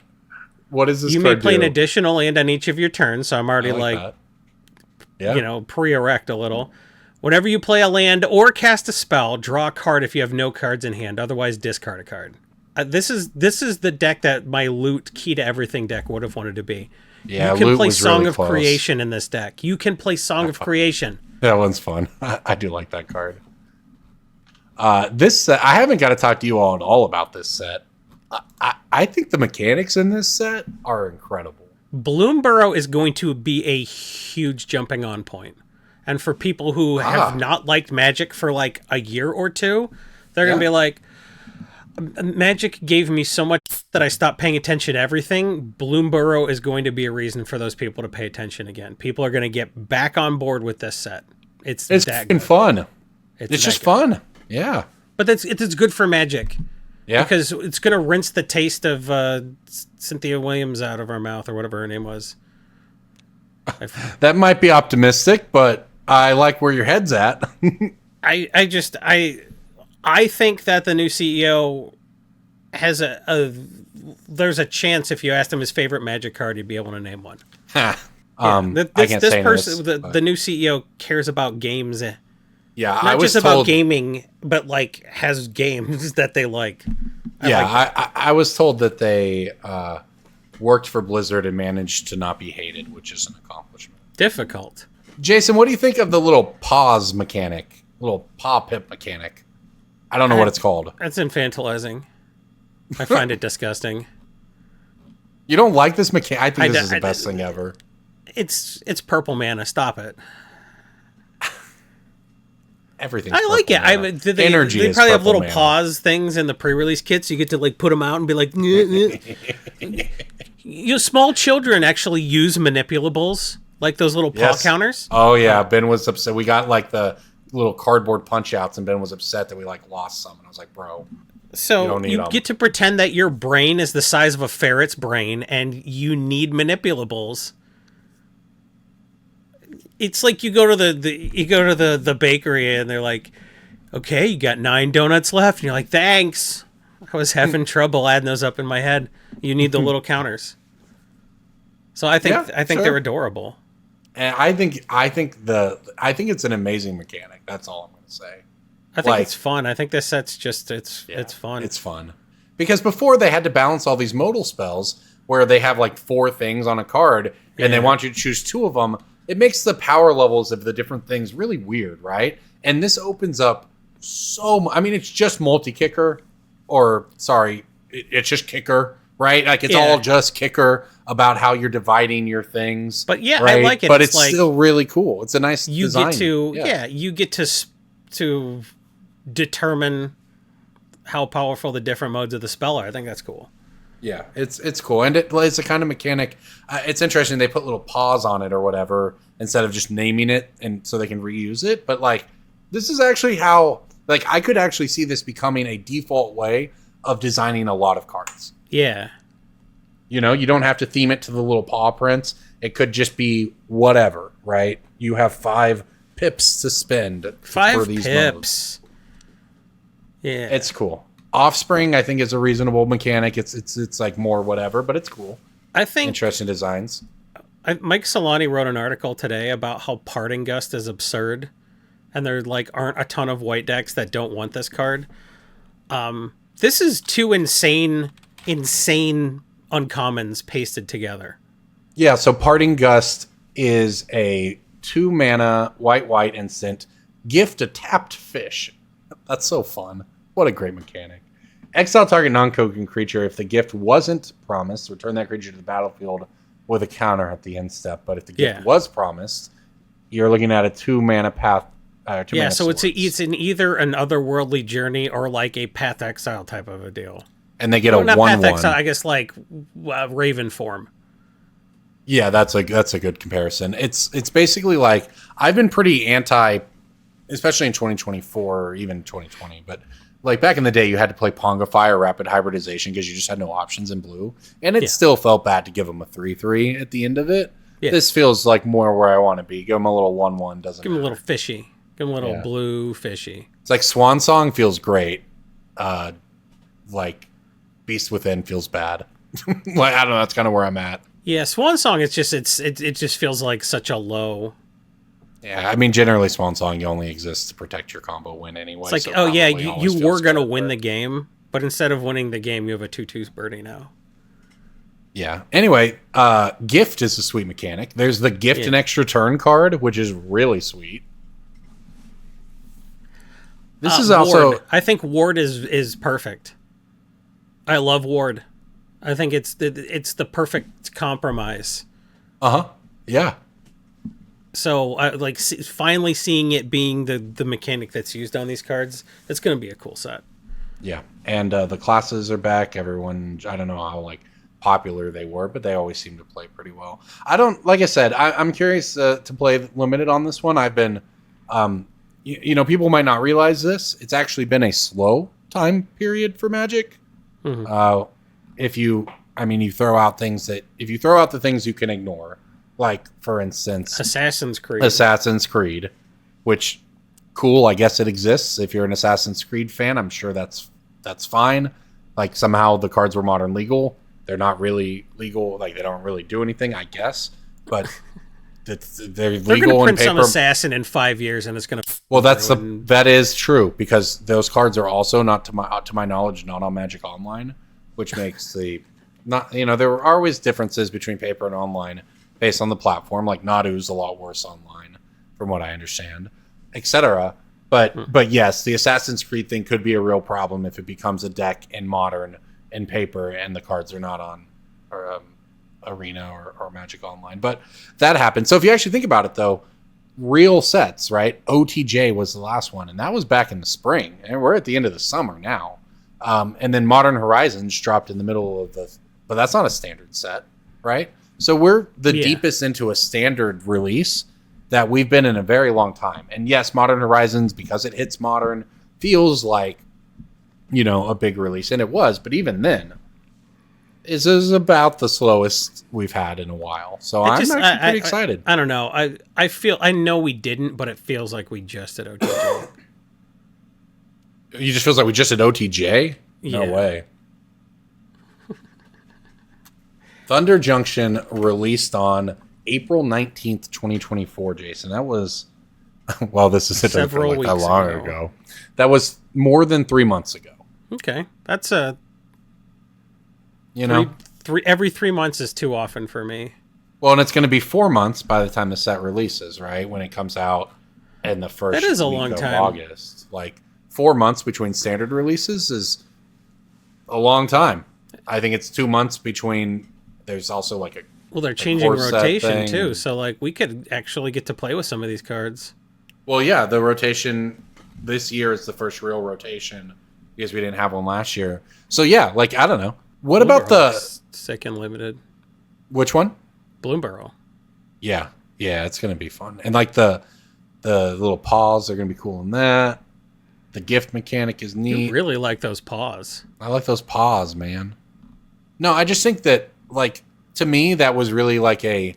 [SPEAKER 3] What is this
[SPEAKER 5] You
[SPEAKER 3] card
[SPEAKER 5] may play an
[SPEAKER 3] do?
[SPEAKER 5] additional land on each of your turns, so I'm already
[SPEAKER 3] that. Yeah.
[SPEAKER 5] pre-erect a little. Whenever you play a land or cast a spell, draw a card if you have no cards in hand. Otherwise, discard a card. This is the deck that my Loot Key to Everything deck would have wanted to be.
[SPEAKER 3] Yeah,
[SPEAKER 5] you can
[SPEAKER 3] Loot
[SPEAKER 5] play
[SPEAKER 3] was
[SPEAKER 5] Song
[SPEAKER 3] really
[SPEAKER 5] of
[SPEAKER 3] close.
[SPEAKER 5] Creation in this deck. You can play Song of Creation.
[SPEAKER 3] That one's fun. I do like that card. This set, I haven't got to talk to you all about this set. I think the mechanics in this set are incredible.
[SPEAKER 5] Bloomburrow is going to be a huge jumping on point. And for people who have not liked Magic for like a year or two, they're going to be like, Magic gave me so much that I stopped paying attention to everything. Bloomburrow is going to be a reason for those people to pay attention again. People are going to get back on board with this set. It's that
[SPEAKER 3] fucking
[SPEAKER 5] good.
[SPEAKER 3] fun.
[SPEAKER 5] It's
[SPEAKER 3] It's
[SPEAKER 5] that
[SPEAKER 3] just
[SPEAKER 5] good.
[SPEAKER 3] fun. Yeah.
[SPEAKER 5] But it's good for Magic.
[SPEAKER 3] Yeah.
[SPEAKER 5] Because it's going to rinse the taste of Cynthia Williams out of our mouth, or whatever her name was.
[SPEAKER 3] That might be optimistic, but I like where your head's at.
[SPEAKER 5] I think that the new CEO has there's a chance if you asked him his favorite Magic card, he'd be able to name one.
[SPEAKER 3] I can't
[SPEAKER 5] This
[SPEAKER 3] say
[SPEAKER 5] person,
[SPEAKER 3] this,
[SPEAKER 5] the new CEO cares about games.
[SPEAKER 3] Yeah,
[SPEAKER 5] Not
[SPEAKER 3] I was
[SPEAKER 5] just about
[SPEAKER 3] told,
[SPEAKER 5] gaming, but like has games that they like.
[SPEAKER 3] I was told that they worked for Blizzard and managed to not be hated, which is an accomplishment.
[SPEAKER 5] Difficult.
[SPEAKER 3] Jason, what do you think of the little pause mechanic? Little paw pip mechanic? I don't know what it's called.
[SPEAKER 5] That's infantilizing. I find it disgusting.
[SPEAKER 3] You don't like this mechanic? I think this
[SPEAKER 5] I-
[SPEAKER 3] is the
[SPEAKER 5] I-
[SPEAKER 3] best thing ever.
[SPEAKER 5] It's purple mana. Stop it.
[SPEAKER 3] everything.
[SPEAKER 5] I like it.
[SPEAKER 3] Energy.
[SPEAKER 5] They
[SPEAKER 3] is
[SPEAKER 5] probably have
[SPEAKER 3] purple
[SPEAKER 5] little
[SPEAKER 3] mana.
[SPEAKER 5] pause things in the pre-release kits. You get to like put them out and be like, small children actually use manipulables, like those little paw counters.
[SPEAKER 3] Oh yeah, Ben was upset. We got like the little cardboard punch outs, and Ben was upset that we like lost some. And I was like, bro.
[SPEAKER 5] So you get to pretend that your brain is the size of a ferret's brain, and you need manipulables. It's like you go to the bakery, and they're like, "Okay, you got 9 donuts left," and you're like, "Thanks." I was having trouble adding those up in my head. You need the little counters. So I think they're adorable.
[SPEAKER 3] And I think it's an amazing mechanic. That's all I'm going to say.
[SPEAKER 5] I think it's fun. I think this set's just it's fun.
[SPEAKER 3] It's fun. Because before they had to balance all these modal spells where they have like 4 things on a card and they want you to choose 2 of them. It makes the power levels of the different things really weird, right? And this opens up it's just multi-kicker, it's just kicker, right? Like it's all just kicker about how you're dividing your things.
[SPEAKER 5] But yeah,
[SPEAKER 3] right?
[SPEAKER 5] I like it.
[SPEAKER 3] But it's still really cool. It's a nice design.
[SPEAKER 5] You get to determine how powerful the different modes of the spell are. I think that's cool.
[SPEAKER 3] Yeah, it's cool, and it's a kind of mechanic. It's interesting they put little paws on it or whatever instead of just naming it, and so they can reuse it. But like, this is actually how I could actually see this becoming a default way of designing a lot of cards.
[SPEAKER 5] Yeah,
[SPEAKER 3] you don't have to theme it to the little paw prints. It could just be whatever, right? You have 5 pips to spend
[SPEAKER 5] 5
[SPEAKER 3] for these
[SPEAKER 5] pips.
[SPEAKER 3] modes.
[SPEAKER 5] Yeah,
[SPEAKER 3] It's cool. Offspring, I think, is a reasonable mechanic. It's like more whatever, but it's cool.
[SPEAKER 5] I think
[SPEAKER 3] Interesting designs.
[SPEAKER 5] Mike Solani wrote an article today about how Parting Gust is absurd, and there aren't a ton of white decks that don't want this card. This is 2 insane uncommons pasted together.
[SPEAKER 3] Yeah, so Parting Gust is a 2 mana white instant. Gift a tapped fish. That's so fun. What a great mechanic. Exile target non-token creature. If the gift wasn't promised, return that creature to the battlefield with a counter at the end step. But if the gift was promised, you're looking at a 2 mana path.
[SPEAKER 5] So it's in either an otherworldly journey or like a Path Exile type of a deal.
[SPEAKER 3] And they get a 1/1.
[SPEAKER 5] Path Exile, I guess like Raven form.
[SPEAKER 3] Yeah, that's a good comparison. It's basically like I've been pretty anti, especially in 2024 or even 2020, but like back in the day, you had to play Pongify or Rapid Hybridization because you just had no options in blue, and it still felt bad to give them a 3/3 at the end of it. Yeah. This feels like more where I want to be. Give them a little 1/1. Give
[SPEAKER 5] them a little fishy. Give them a little blue fishy.
[SPEAKER 3] It's like Swan Song feels great. Like Beast Within feels bad. Like I don't know. That's kind of where I'm at.
[SPEAKER 5] Yeah, Swan Song. It just feels like such a low.
[SPEAKER 3] Yeah, I mean, generally, Swan Song only exists to protect your combo win anyway.
[SPEAKER 5] It's like,
[SPEAKER 3] so
[SPEAKER 5] you were going to win the game, but instead of winning the game, you have a 2/2 birdie now.
[SPEAKER 3] Yeah. Anyway, Gift is a sweet mechanic. There's the Gift an extra turn card, which is really sweet. This is also...
[SPEAKER 5] Ward. I think Ward is perfect. I love Ward. I think it's the perfect compromise.
[SPEAKER 3] Uh-huh. Yeah.
[SPEAKER 5] So, finally seeing it being the mechanic that's used on these cards, it's going to be a cool set.
[SPEAKER 3] Yeah, and the classes are back. Everyone, I don't know how popular they were, but they always seem to play pretty well. Like I said, I'm curious to play limited on this one. I've been, people might not realize this. It's actually been a slow time period for Magic. Mm-hmm. If you throw out the things you can ignore. Like, for instance... Assassin's Creed. Which, cool, I guess it exists. If you're an Assassin's Creed fan, I'm sure that's fine. Like, somehow the cards were modern legal. They're not really legal. Like, they don't really do anything, I guess. But they're legal in paper. They're going to print some
[SPEAKER 5] Assassin in 5 years, and it's going to...
[SPEAKER 3] Well, that is true, because those cards are also, not to my knowledge, not on Magic Online, which makes there are always differences between paper and online, based on the platform. Like Nadu's a lot worse online, from what I understand, etc. But yes, the Assassin's Creed thing could be a real problem if it becomes a deck in modern and paper, and the cards are not on Arena or Magic Online. But that happened. So if you actually think about it, though, real sets, right? OTJ was the last one, and that was back in the spring, and we're at the end of the summer now. And then Modern Horizons dropped in the middle of but that's not a standard set, right? So we're the deepest into a standard release that we've been in a very long time. And yes, Modern Horizons, because it hits modern, feels like, a big release, and it was, but even then, this is about the slowest we've had in a while. So I'm actually pretty excited.
[SPEAKER 5] I don't know. I know we didn't, but it feels like we just did OTJ.
[SPEAKER 3] You just feels like we just did OTJ? No way. Thunder Junction released on April 19th, 2024, Jason. That was, well, this is
[SPEAKER 5] several weeks
[SPEAKER 3] that long ago. That was more than 3 months ago.
[SPEAKER 5] Okay. That's every 3 months is too often for me.
[SPEAKER 3] Well, and it's going to be 4 months by the time the set releases, right? When it comes out in the first
[SPEAKER 5] that is a
[SPEAKER 3] week
[SPEAKER 5] long
[SPEAKER 3] of
[SPEAKER 5] time.
[SPEAKER 3] August. Like 4 months between standard releases is a long time. I think it's 2 months between. There's also like a
[SPEAKER 5] they're changing rotation
[SPEAKER 3] thing.
[SPEAKER 5] too, so like we could actually get to play with some of these cards.
[SPEAKER 3] Well, yeah, the rotation this year is the first real rotation because we didn't have one last year. So yeah, like I don't know. What about the
[SPEAKER 5] second limited?
[SPEAKER 3] Which one?
[SPEAKER 5] Bloomburrow.
[SPEAKER 3] Yeah, it's gonna be fun, and like the little paws are gonna be cool in that. The gift mechanic is neat.
[SPEAKER 5] You really like those paws.
[SPEAKER 3] I like those paws, man. No, I just think that, like, to me, that was really like I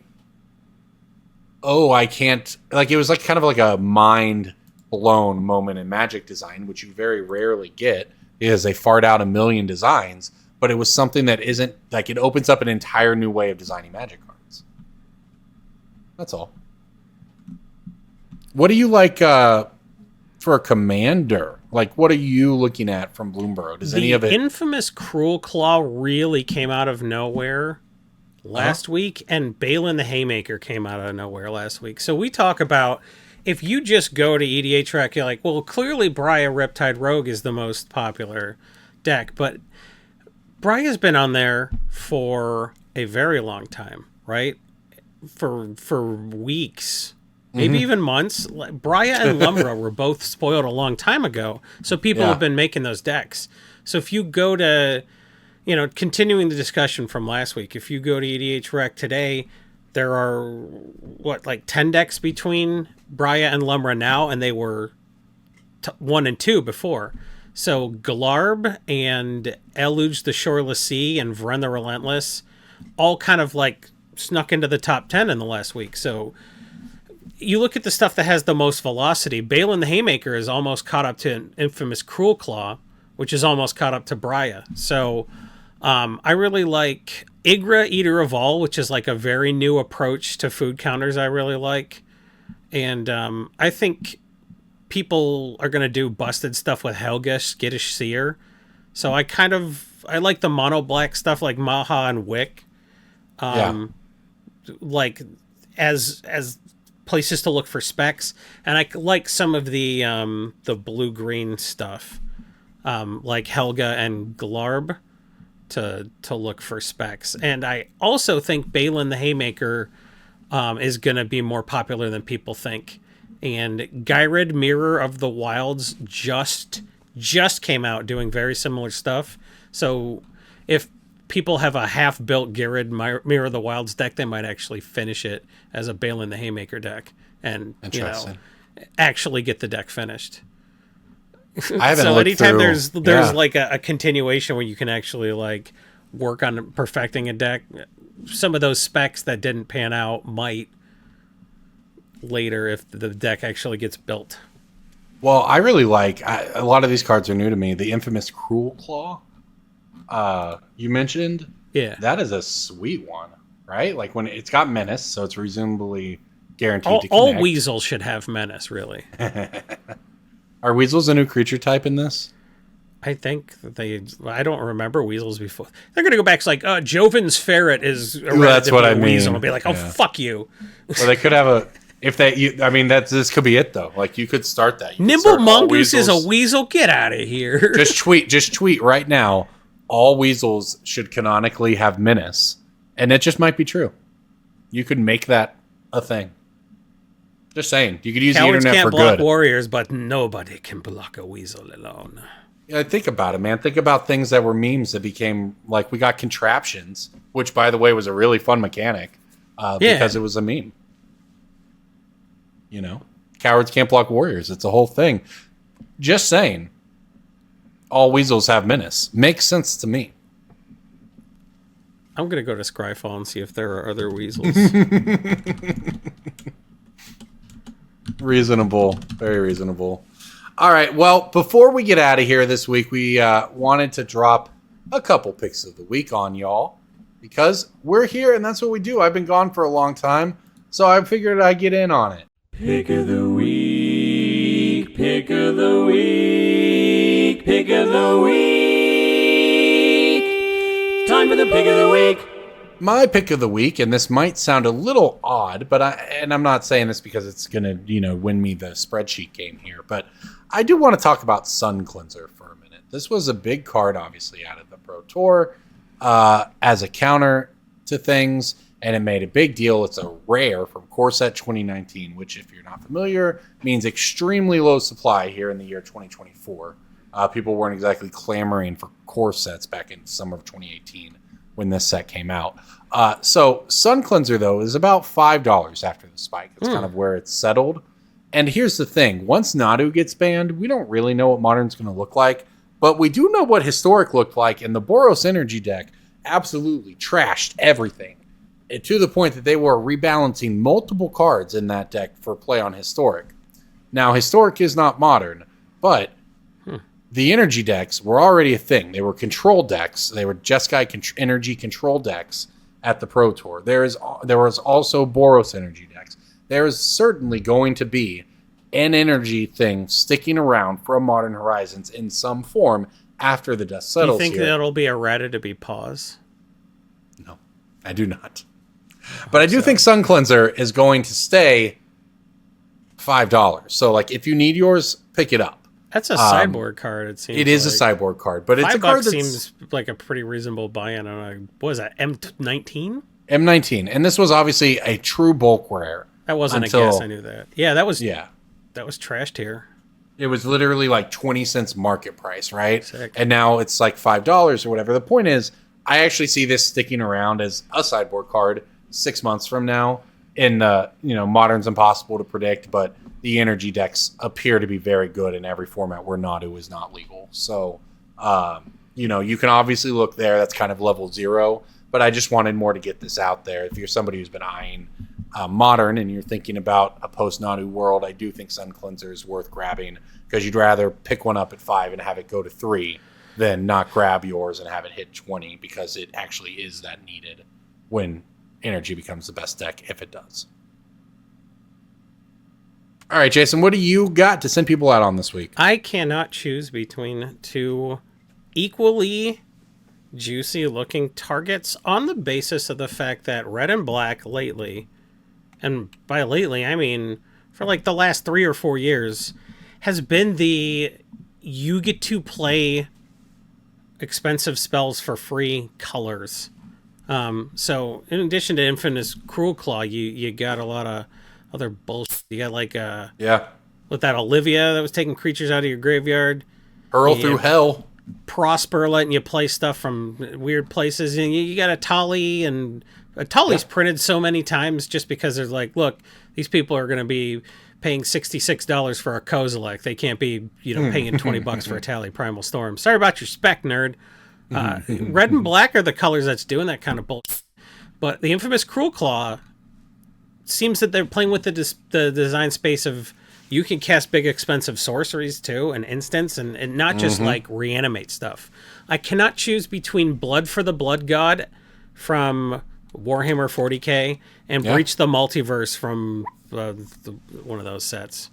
[SPEAKER 3] can't, like, it was like kind of like a mind blown moment in Magic design, which you very rarely get because they fart out a million designs, but it was something that isn't, like, it opens up an entire new way of designing Magic cards. That's all. What do you like for a commander? Like, what are you looking at from Bloomburrow? Does any of it...
[SPEAKER 5] The infamous Cruel Claw really came out of nowhere last week, and Balin the Haymaker came out of nowhere last week. So we talk about, if you just go to EDH Rec, you're like, well, clearly Braya Riptide Rogue is the most popular deck, but Braya's been on there for a very long time, right? For weeks. Maybe even months. Braya and Lumbra were both spoiled a long time ago, so people have been making those decks. So if you go to, continuing the discussion from last week, if you go to EDH Rec today, there are, 10 decks between Braya and Lumbra now, and they were 1 and 2 before. So Galarb and Eluge the Shoreless Sea and Vren the Relentless all kind of snuck into the top 10 in the last week. So you look at the stuff that has the most velocity. Balin the Haymaker is almost caught up to an infamous Cruel Claw, which is almost caught up to Braya. So I really like Igra, Eater of All, which is like a very new approach to food counters I really like. And I think people are going to do busted stuff with Helga, Skittish Seer. So I like the mono black stuff like Maha and Wick. Like as places to look for specs, and I like some of the blue-green stuff, like Helga and Glarb, to look for specs. And I also think Balin the Haymaker is going to be more popular than people think. And Gyrid Mirror of the Wilds just came out doing very similar stuff. So if people have a half-built Gyrid Mirror of the Wilds deck, they might actually finish it as a Balin the Haymaker deck and actually get the deck finished.
[SPEAKER 3] I haven't
[SPEAKER 5] so
[SPEAKER 3] looked
[SPEAKER 5] anytime
[SPEAKER 3] through,
[SPEAKER 5] there's like a continuation where you can actually work on perfecting a deck, some of those specs that didn't pan out might later if the deck actually gets built.
[SPEAKER 3] Well, I really like, a lot of these cards are new to me. The infamous Cruel Claw you mentioned, that is a sweet one, right? Like when it's got Menace, so it's reasonably guaranteed to connect.
[SPEAKER 5] All weasels should have Menace, really.
[SPEAKER 3] Are weasels a new creature type in this?
[SPEAKER 5] I think I don't remember weasels before. They're going to go back to Joven's Ferret is a
[SPEAKER 3] that's what I mean.
[SPEAKER 5] Weasel and be like, fuck you.
[SPEAKER 3] Well, they could have this could be it though. Like you could start that.
[SPEAKER 5] Nimble Mongoose is a weasel. Get out of here.
[SPEAKER 3] Just tweet right now. All weasels should canonically have Menace, and it just might be true. You could make that a thing. Just saying. You could use
[SPEAKER 5] Cowards
[SPEAKER 3] the internet
[SPEAKER 5] can't
[SPEAKER 3] for
[SPEAKER 5] block
[SPEAKER 3] good.
[SPEAKER 5] warriors, but nobody can block a weasel alone.
[SPEAKER 3] Yeah, think about it, man. Think about things that were memes that became, like, we got contraptions, which, by the way, was a really fun mechanic because it was a meme. You know? Cowards can't block warriors. It's a whole thing. Just saying. All weasels have menace. Makes sense to me.
[SPEAKER 5] I'm going to go to Scryfall and see if there are other weasels.
[SPEAKER 3] Reasonable. Very reasonable. All right. Well, before we get out of here this week, we wanted to drop a couple picks of the week on y'all because we're here and that's what we do. I've been gone for a long time, so I figured I'd get in on it.
[SPEAKER 4] Pick of the week, pick of the week, pick of the week. Time for the pick of the week.
[SPEAKER 3] My pick of the week, and this might sound a little odd, but I'm not saying this because it's gonna, win me the spreadsheet game here, but I do want to talk about Sun Cleanser for a minute. This was a big card, obviously, out of the Pro Tour as a counter to things, and it made a big deal. It's a rare from Core Set 2019, which, if you're not familiar, means extremely low supply here in the year 2024. People weren't exactly clamoring for core sets back in summer of 2018 when this set came out. So Sun Cleanser, though, is about $5 after the spike. It's kind of where it's settled. And here's the thing. Once Nadu gets banned, we don't really know what Modern's going to look like. But we do know what Historic looked like, and the Boros Energy deck absolutely trashed everything. And to the point that they were rebalancing multiple cards in that deck for play on Historic. Now, Historic is not Modern, but the energy decks were already a thing. They were control decks. They were Jeskai energy control decks at the Pro Tour. There was also Boros energy decks. There is certainly going to be an energy thing sticking around from Modern Horizons in some form after the dust settles.
[SPEAKER 5] Do you think that'll be errata to be pause?
[SPEAKER 3] No, I do not. But I do think Sun Cleanser is going to stay $5. So, like, if you need yours, pick it up.
[SPEAKER 5] That's a sideboard card, it seems.
[SPEAKER 3] It is a sideboard card, but it's a card that
[SPEAKER 5] seems like a pretty reasonable buy-in on a, what is that, M19?
[SPEAKER 3] M19. And this was obviously a true bulk rare.
[SPEAKER 5] That wasn't a guess, I knew that. Yeah, that was trashed here.
[SPEAKER 3] It was literally like 20 cents market price, right?
[SPEAKER 5] Sick.
[SPEAKER 3] And now it's like $5 or whatever. The point is, I actually see this sticking around as a sideboard card 6 months from now. In Modern's impossible to predict, but the energy decks appear to be very good in every format where Nadu is not legal. So, you can obviously look there. That's kind of level 0. But I just wanted more to get this out there. If you're somebody who's been eyeing Modern and you're thinking about a post-Nadu world, I do think Sun Cleanser is worth grabbing because you'd rather pick one up at 5 and have it go to 3 than not grab yours and have it hit 20 because it actually is that needed when energy becomes the best deck if it does. All right, Jason, what do you got to send people out on this week?
[SPEAKER 5] I cannot choose between two equally juicy looking targets on the basis of the fact that red and black lately, and by lately I mean for like the last 3 or 4 years, has been the you get to play expensive spells for free colors. So in addition to Infamous Cruel Claw, you got a lot of other bullshit. You got like with that Olivia that was taking creatures out of your graveyard.
[SPEAKER 3] Hurl through hell.
[SPEAKER 5] Prosper letting you play stuff from weird places. And you got a Tali, and Tali's printed so many times just because there's like, look, these people are going to be paying $66 for a Kozilek. They can't be, paying $20 for a Tali Primal Storm. Sorry about your spec, nerd. Red and black are the colors that's doing that kind of bullshit. But the infamous Cruel Claw seems that they're playing with the design space of you can cast big expensive sorceries too, and instants, and not just like reanimate stuff. I cannot choose between Blood for the Blood God from Warhammer 40k and Breach the Multiverse from one of those sets.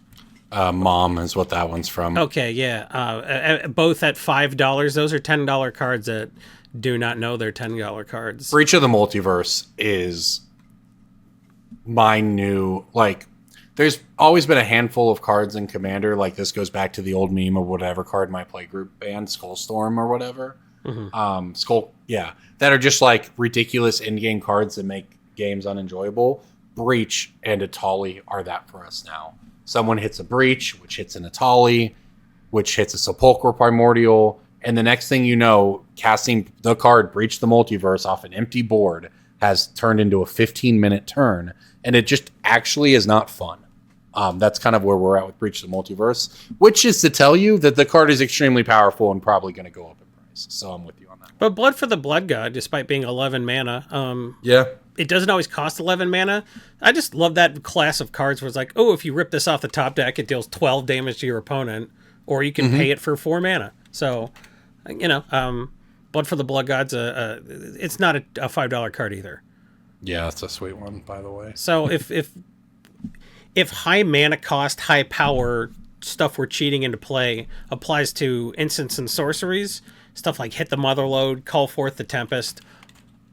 [SPEAKER 3] Mom is what that one's from.
[SPEAKER 5] Okay, yeah. Both at $5. Those are $10 cards that do not know they're $10 cards.
[SPEAKER 3] Breach of the Multiverse is my new, like, there's always been a handful of cards in Commander, like this goes back to the old meme of whatever card my playgroup banned, Skullstorm or whatever. That are just like ridiculous in-game cards that make games unenjoyable. Breach and Atali are that for us now. Someone hits a Breach, which hits an Atali, which hits a Sepulchral Primordial, and the next thing you know, casting the card Breach the Multiverse off an empty board has turned into a 15-minute turn, and it just actually is not fun. That's kind of where we're at with Breach the Multiverse, which is to tell you that the card is extremely powerful and probably going to go up in price. So I'm with you on that.
[SPEAKER 5] But Blood for the Blood God, despite being 11 mana,
[SPEAKER 3] Yeah.
[SPEAKER 5] it doesn't always cost 11 mana. I just love that class of cards where it's like, oh, if you rip this off the top deck, it deals 12 damage to your opponent, or you can pay it for 4 mana. So, Blood for the Blood God's it's not a $5 card either.
[SPEAKER 3] Yeah, that's a sweet one, by the way.
[SPEAKER 5] So if high mana cost, high power stuff we're cheating into play applies to instants and sorceries, stuff like Hit the Motherlode, Call Forth the Tempest,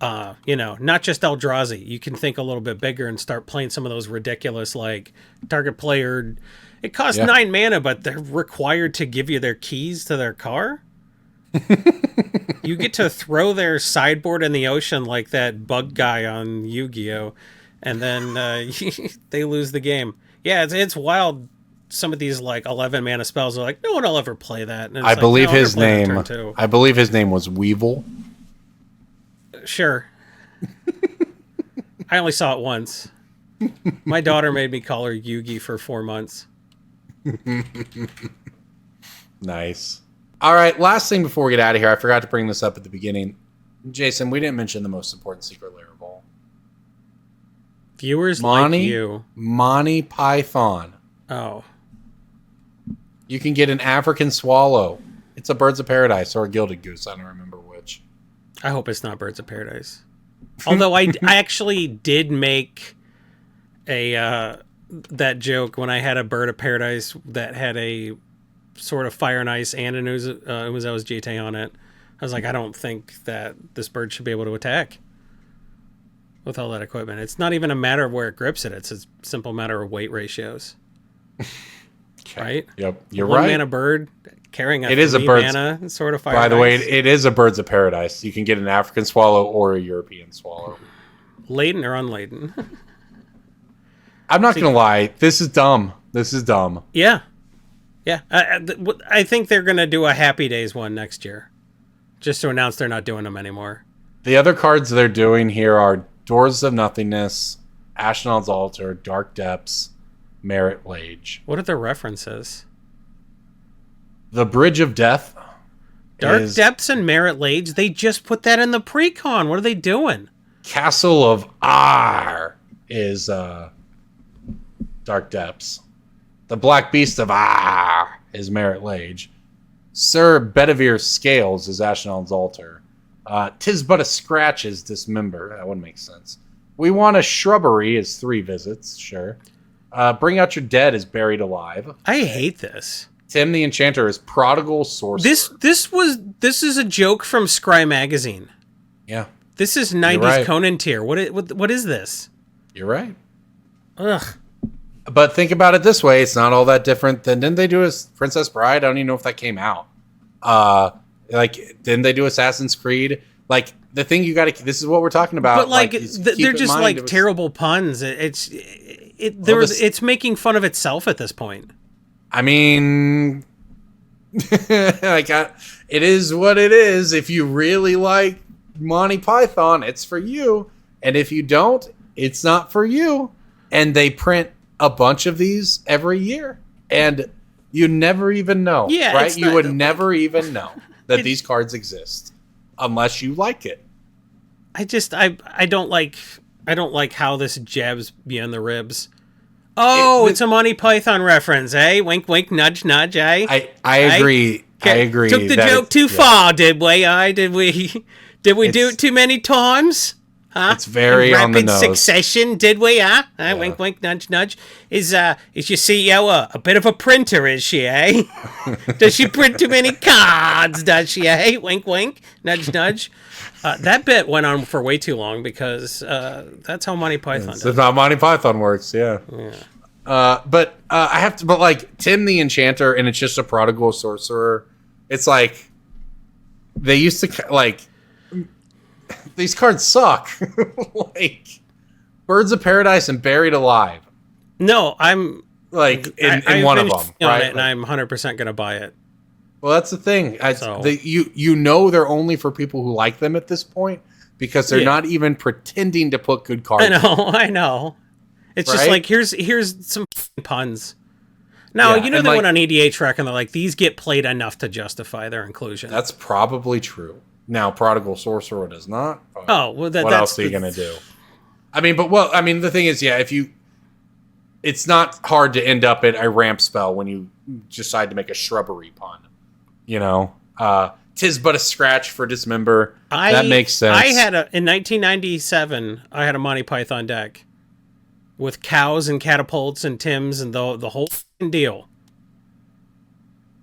[SPEAKER 5] not just Eldrazi. You can think a little bit bigger and start playing some of those ridiculous, like, target player. It costs 9 mana, but they're required to give you their keys to their car. You get to throw their sideboard in the ocean like that bug guy on Yu-Gi-Oh! And then they lose the game. Yeah, it's wild. Some of these like 11 mana spells are like, no one will ever play that. And
[SPEAKER 3] I believe his name was Weevil.
[SPEAKER 5] Sure. I only saw it once. My daughter made me call her Yugi for 4 months.
[SPEAKER 3] Nice. All right, last thing before we get out of here, I forgot to bring this up at the beginning. Jason, we didn't mention the most important secret layer of all.
[SPEAKER 5] Viewers like you.
[SPEAKER 3] Monty Python.
[SPEAKER 5] Oh.
[SPEAKER 3] You can get an African swallow. It's a Birds of Paradise or a Gilded Goose. I don't remember which.
[SPEAKER 5] I hope it's not Birds of Paradise. Although I actually did make that joke when I had a Bird of Paradise that had a sort of Fire and Ice and an Umezawa's Jitte on it. I was like, I don't think that this bird should be able to attack with all that equipment. It's not even a matter of where it grips it. It's a simple matter of weight ratios. Okay. Right?
[SPEAKER 3] Yep, you're
[SPEAKER 5] One
[SPEAKER 3] right.
[SPEAKER 5] Mana bird carrying a
[SPEAKER 3] it is a bird's,
[SPEAKER 5] mana sort of Fire.
[SPEAKER 3] By the
[SPEAKER 5] and
[SPEAKER 3] way,
[SPEAKER 5] Ice.
[SPEAKER 3] it is a Birds of Paradise. You can get an African swallow or a European swallow.
[SPEAKER 5] Laden or unladen?
[SPEAKER 3] I'm not going to lie. This is dumb.
[SPEAKER 5] Yeah. Yeah. I think they're going to do a Happy Days one next year. Just to announce they're not doing them anymore.
[SPEAKER 3] The other cards they're doing here are Doors of Nothingness, Ashnod's Altar, Dark Depths, Merit Lage.
[SPEAKER 5] What are the references?
[SPEAKER 3] The Bridge of Death.
[SPEAKER 5] Dark Depths and Merit Lage? They just put that in the pre-con. What are they doing?
[SPEAKER 3] Castle of Ar is Dark Depths. The Black Beast of Ar is Merit Lage. Sir Bedivere Scales is Ashnod's Altar. Tis But a Scratch is Dismember. That wouldn't make sense. We Want a Shrubbery is 3 visits, sure. Bring Out Your Dead is Buried Alive.
[SPEAKER 5] I hate this.
[SPEAKER 3] Tim the Enchanter is Prodigal Sorcerer.
[SPEAKER 5] This is a joke from Scry Magazine.
[SPEAKER 3] Yeah.
[SPEAKER 5] This is 90s
[SPEAKER 3] right.
[SPEAKER 5] Conan tier. What is this?
[SPEAKER 3] You're right.
[SPEAKER 5] Ugh.
[SPEAKER 3] But think about it this way. It's not all that different than, didn't they do a Princess Bride? I don't even know if that came out. Didn't they do Assassin's Creed? Like, the thing you got to, this is what we're talking about.
[SPEAKER 5] But like they're just like terrible puns. It's making fun of itself at this point.
[SPEAKER 3] I mean, it is what it is. If you really like Monty Python, it's for you. And if you don't, it's not for you. And they print a bunch of these every year. And you never even know.
[SPEAKER 5] Yeah,
[SPEAKER 3] right? You would never even know that these cards exist unless you like it.
[SPEAKER 5] I don't like how this jabs me on the ribs. Oh, it's a Monty Python reference, eh? Wink, wink, nudge, nudge, eh?
[SPEAKER 3] I agree. I agree.
[SPEAKER 5] Took the joke too far, did we? Did we do it too many times? Huh?
[SPEAKER 3] It's very on the nose.
[SPEAKER 5] Rapid succession, did we? Yeah. Wink, wink, nudge, nudge. Is your CEO a bit of a printer? Is she? Eh? Does she print too many cards? Does she? Eh? Wink, wink, nudge, nudge. That bit went on for way too long because that's how Monty Python does.
[SPEAKER 3] That's how Monty Python works. Yeah. But I have to. But like Tim the Enchanter, and it's just a Prodigal Sorcerer. It's like they used to like. These cards suck. Birds of Paradise and Buried Alive.
[SPEAKER 5] No, I'm
[SPEAKER 3] like in one of them, right?
[SPEAKER 5] And I'm 100% gonna buy it.
[SPEAKER 3] Well, that's the thing. You know they're only for people who like them at this point because they're not even pretending to put good cards.
[SPEAKER 5] I know. It's just like here's some puns. No, you know they went on EDH Rec and they're like, these get played enough to justify their inclusion.
[SPEAKER 3] That's probably true. Now, Prodigal Sorcerer does not.
[SPEAKER 5] Oh, well,
[SPEAKER 3] what else are you gonna do? I mean, the thing is, it's not hard to end up at a ramp spell when you decide to make a shrubbery pun. You know, 'tis but a scratch for Dismember. That makes sense.
[SPEAKER 5] In 1997, I had a Monty Python deck with cows and catapults and Tims and the whole deal.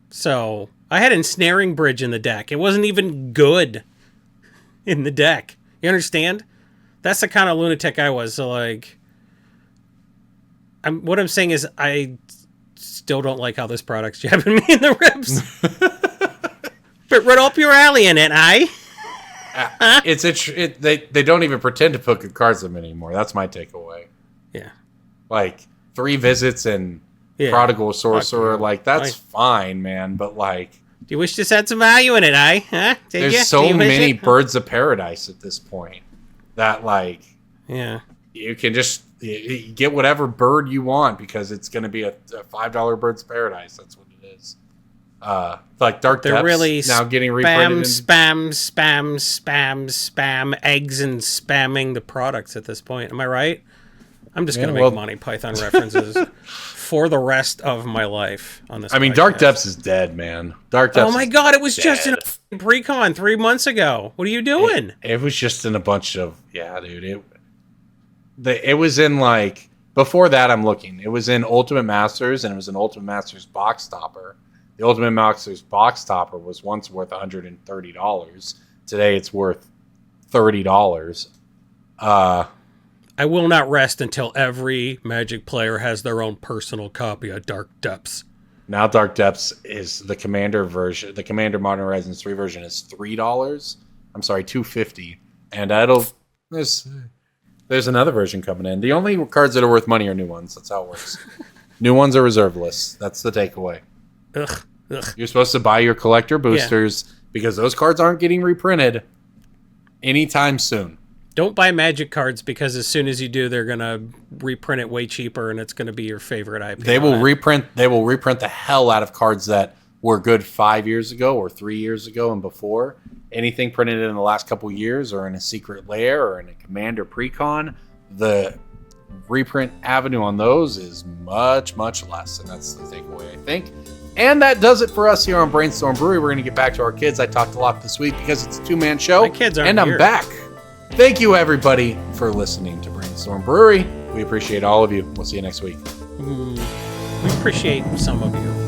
[SPEAKER 5] So I had Ensnaring Bridge in the deck. It wasn't even good in the deck. You understand? That's the kind of lunatic I was. So like, what I'm saying is I still don't like how this product's jabbing me in the ribs. But right up your alley in it,
[SPEAKER 3] They don't even pretend to put good cards in them anymore. That's my takeaway.
[SPEAKER 5] Yeah.
[SPEAKER 3] Like 3 visits and Prodigal Sorcerer, like that's fine, man. But like,
[SPEAKER 5] do you wish this had some value in it, Huh?
[SPEAKER 3] There's so many Birds of Paradise at this point that like, you can just you get whatever bird you want because it's going to be a $5 Birds of Paradise. That's what it is. Like Dark Depths
[SPEAKER 5] really
[SPEAKER 3] now getting reprinted.
[SPEAKER 5] Spam eggs and spamming the products at this point. Am I right? I'm just going to make Monty Python references for the rest of my life on this. I mean,
[SPEAKER 3] Dark Depths is dead, man. Dark Depths.
[SPEAKER 5] Oh my god, it was just in a pre-con 3 months ago. What are you doing?
[SPEAKER 3] It was just in a bunch of dude. It was in like before that. I'm looking. It was in Ultimate Masters, and it was an Ultimate Masters box topper. The Ultimate Masters box topper was once worth $130. Today it's worth $30.
[SPEAKER 5] I will not rest until every Magic player has their own personal copy of Dark Depths.
[SPEAKER 3] Now Dark Depths is the Commander version. The Commander Modern Horizons 3 version is $3. I'm sorry, $2.50. And there's another version coming in. The only cards that are worth money are new ones. That's how it works. New ones are reserve lists. That's the takeaway.
[SPEAKER 5] Ugh.
[SPEAKER 3] You're supposed to buy your collector boosters because those cards aren't getting reprinted anytime soon.
[SPEAKER 5] Don't buy Magic cards because as soon as you do, they're gonna reprint it way cheaper, and it's gonna be your favorite IP.
[SPEAKER 3] They will reprint the hell out of cards that were good 5 years ago or 3 years ago and before. Anything printed in the last couple years or in a Secret Lair or in a Commander Precon, the reprint avenue on those is much, much less, and that's the takeaway, I think. And that does it for us here on Brainstorm Brewery. We're going to get back to our kids. I talked a lot this week because it's a 2-man show.
[SPEAKER 5] My kids aren't
[SPEAKER 3] I'm
[SPEAKER 5] here.
[SPEAKER 3] back. Thank you, everybody, for listening to Brainstorm Brewery. We appreciate all of you. We'll see you next week.
[SPEAKER 5] We appreciate some of you.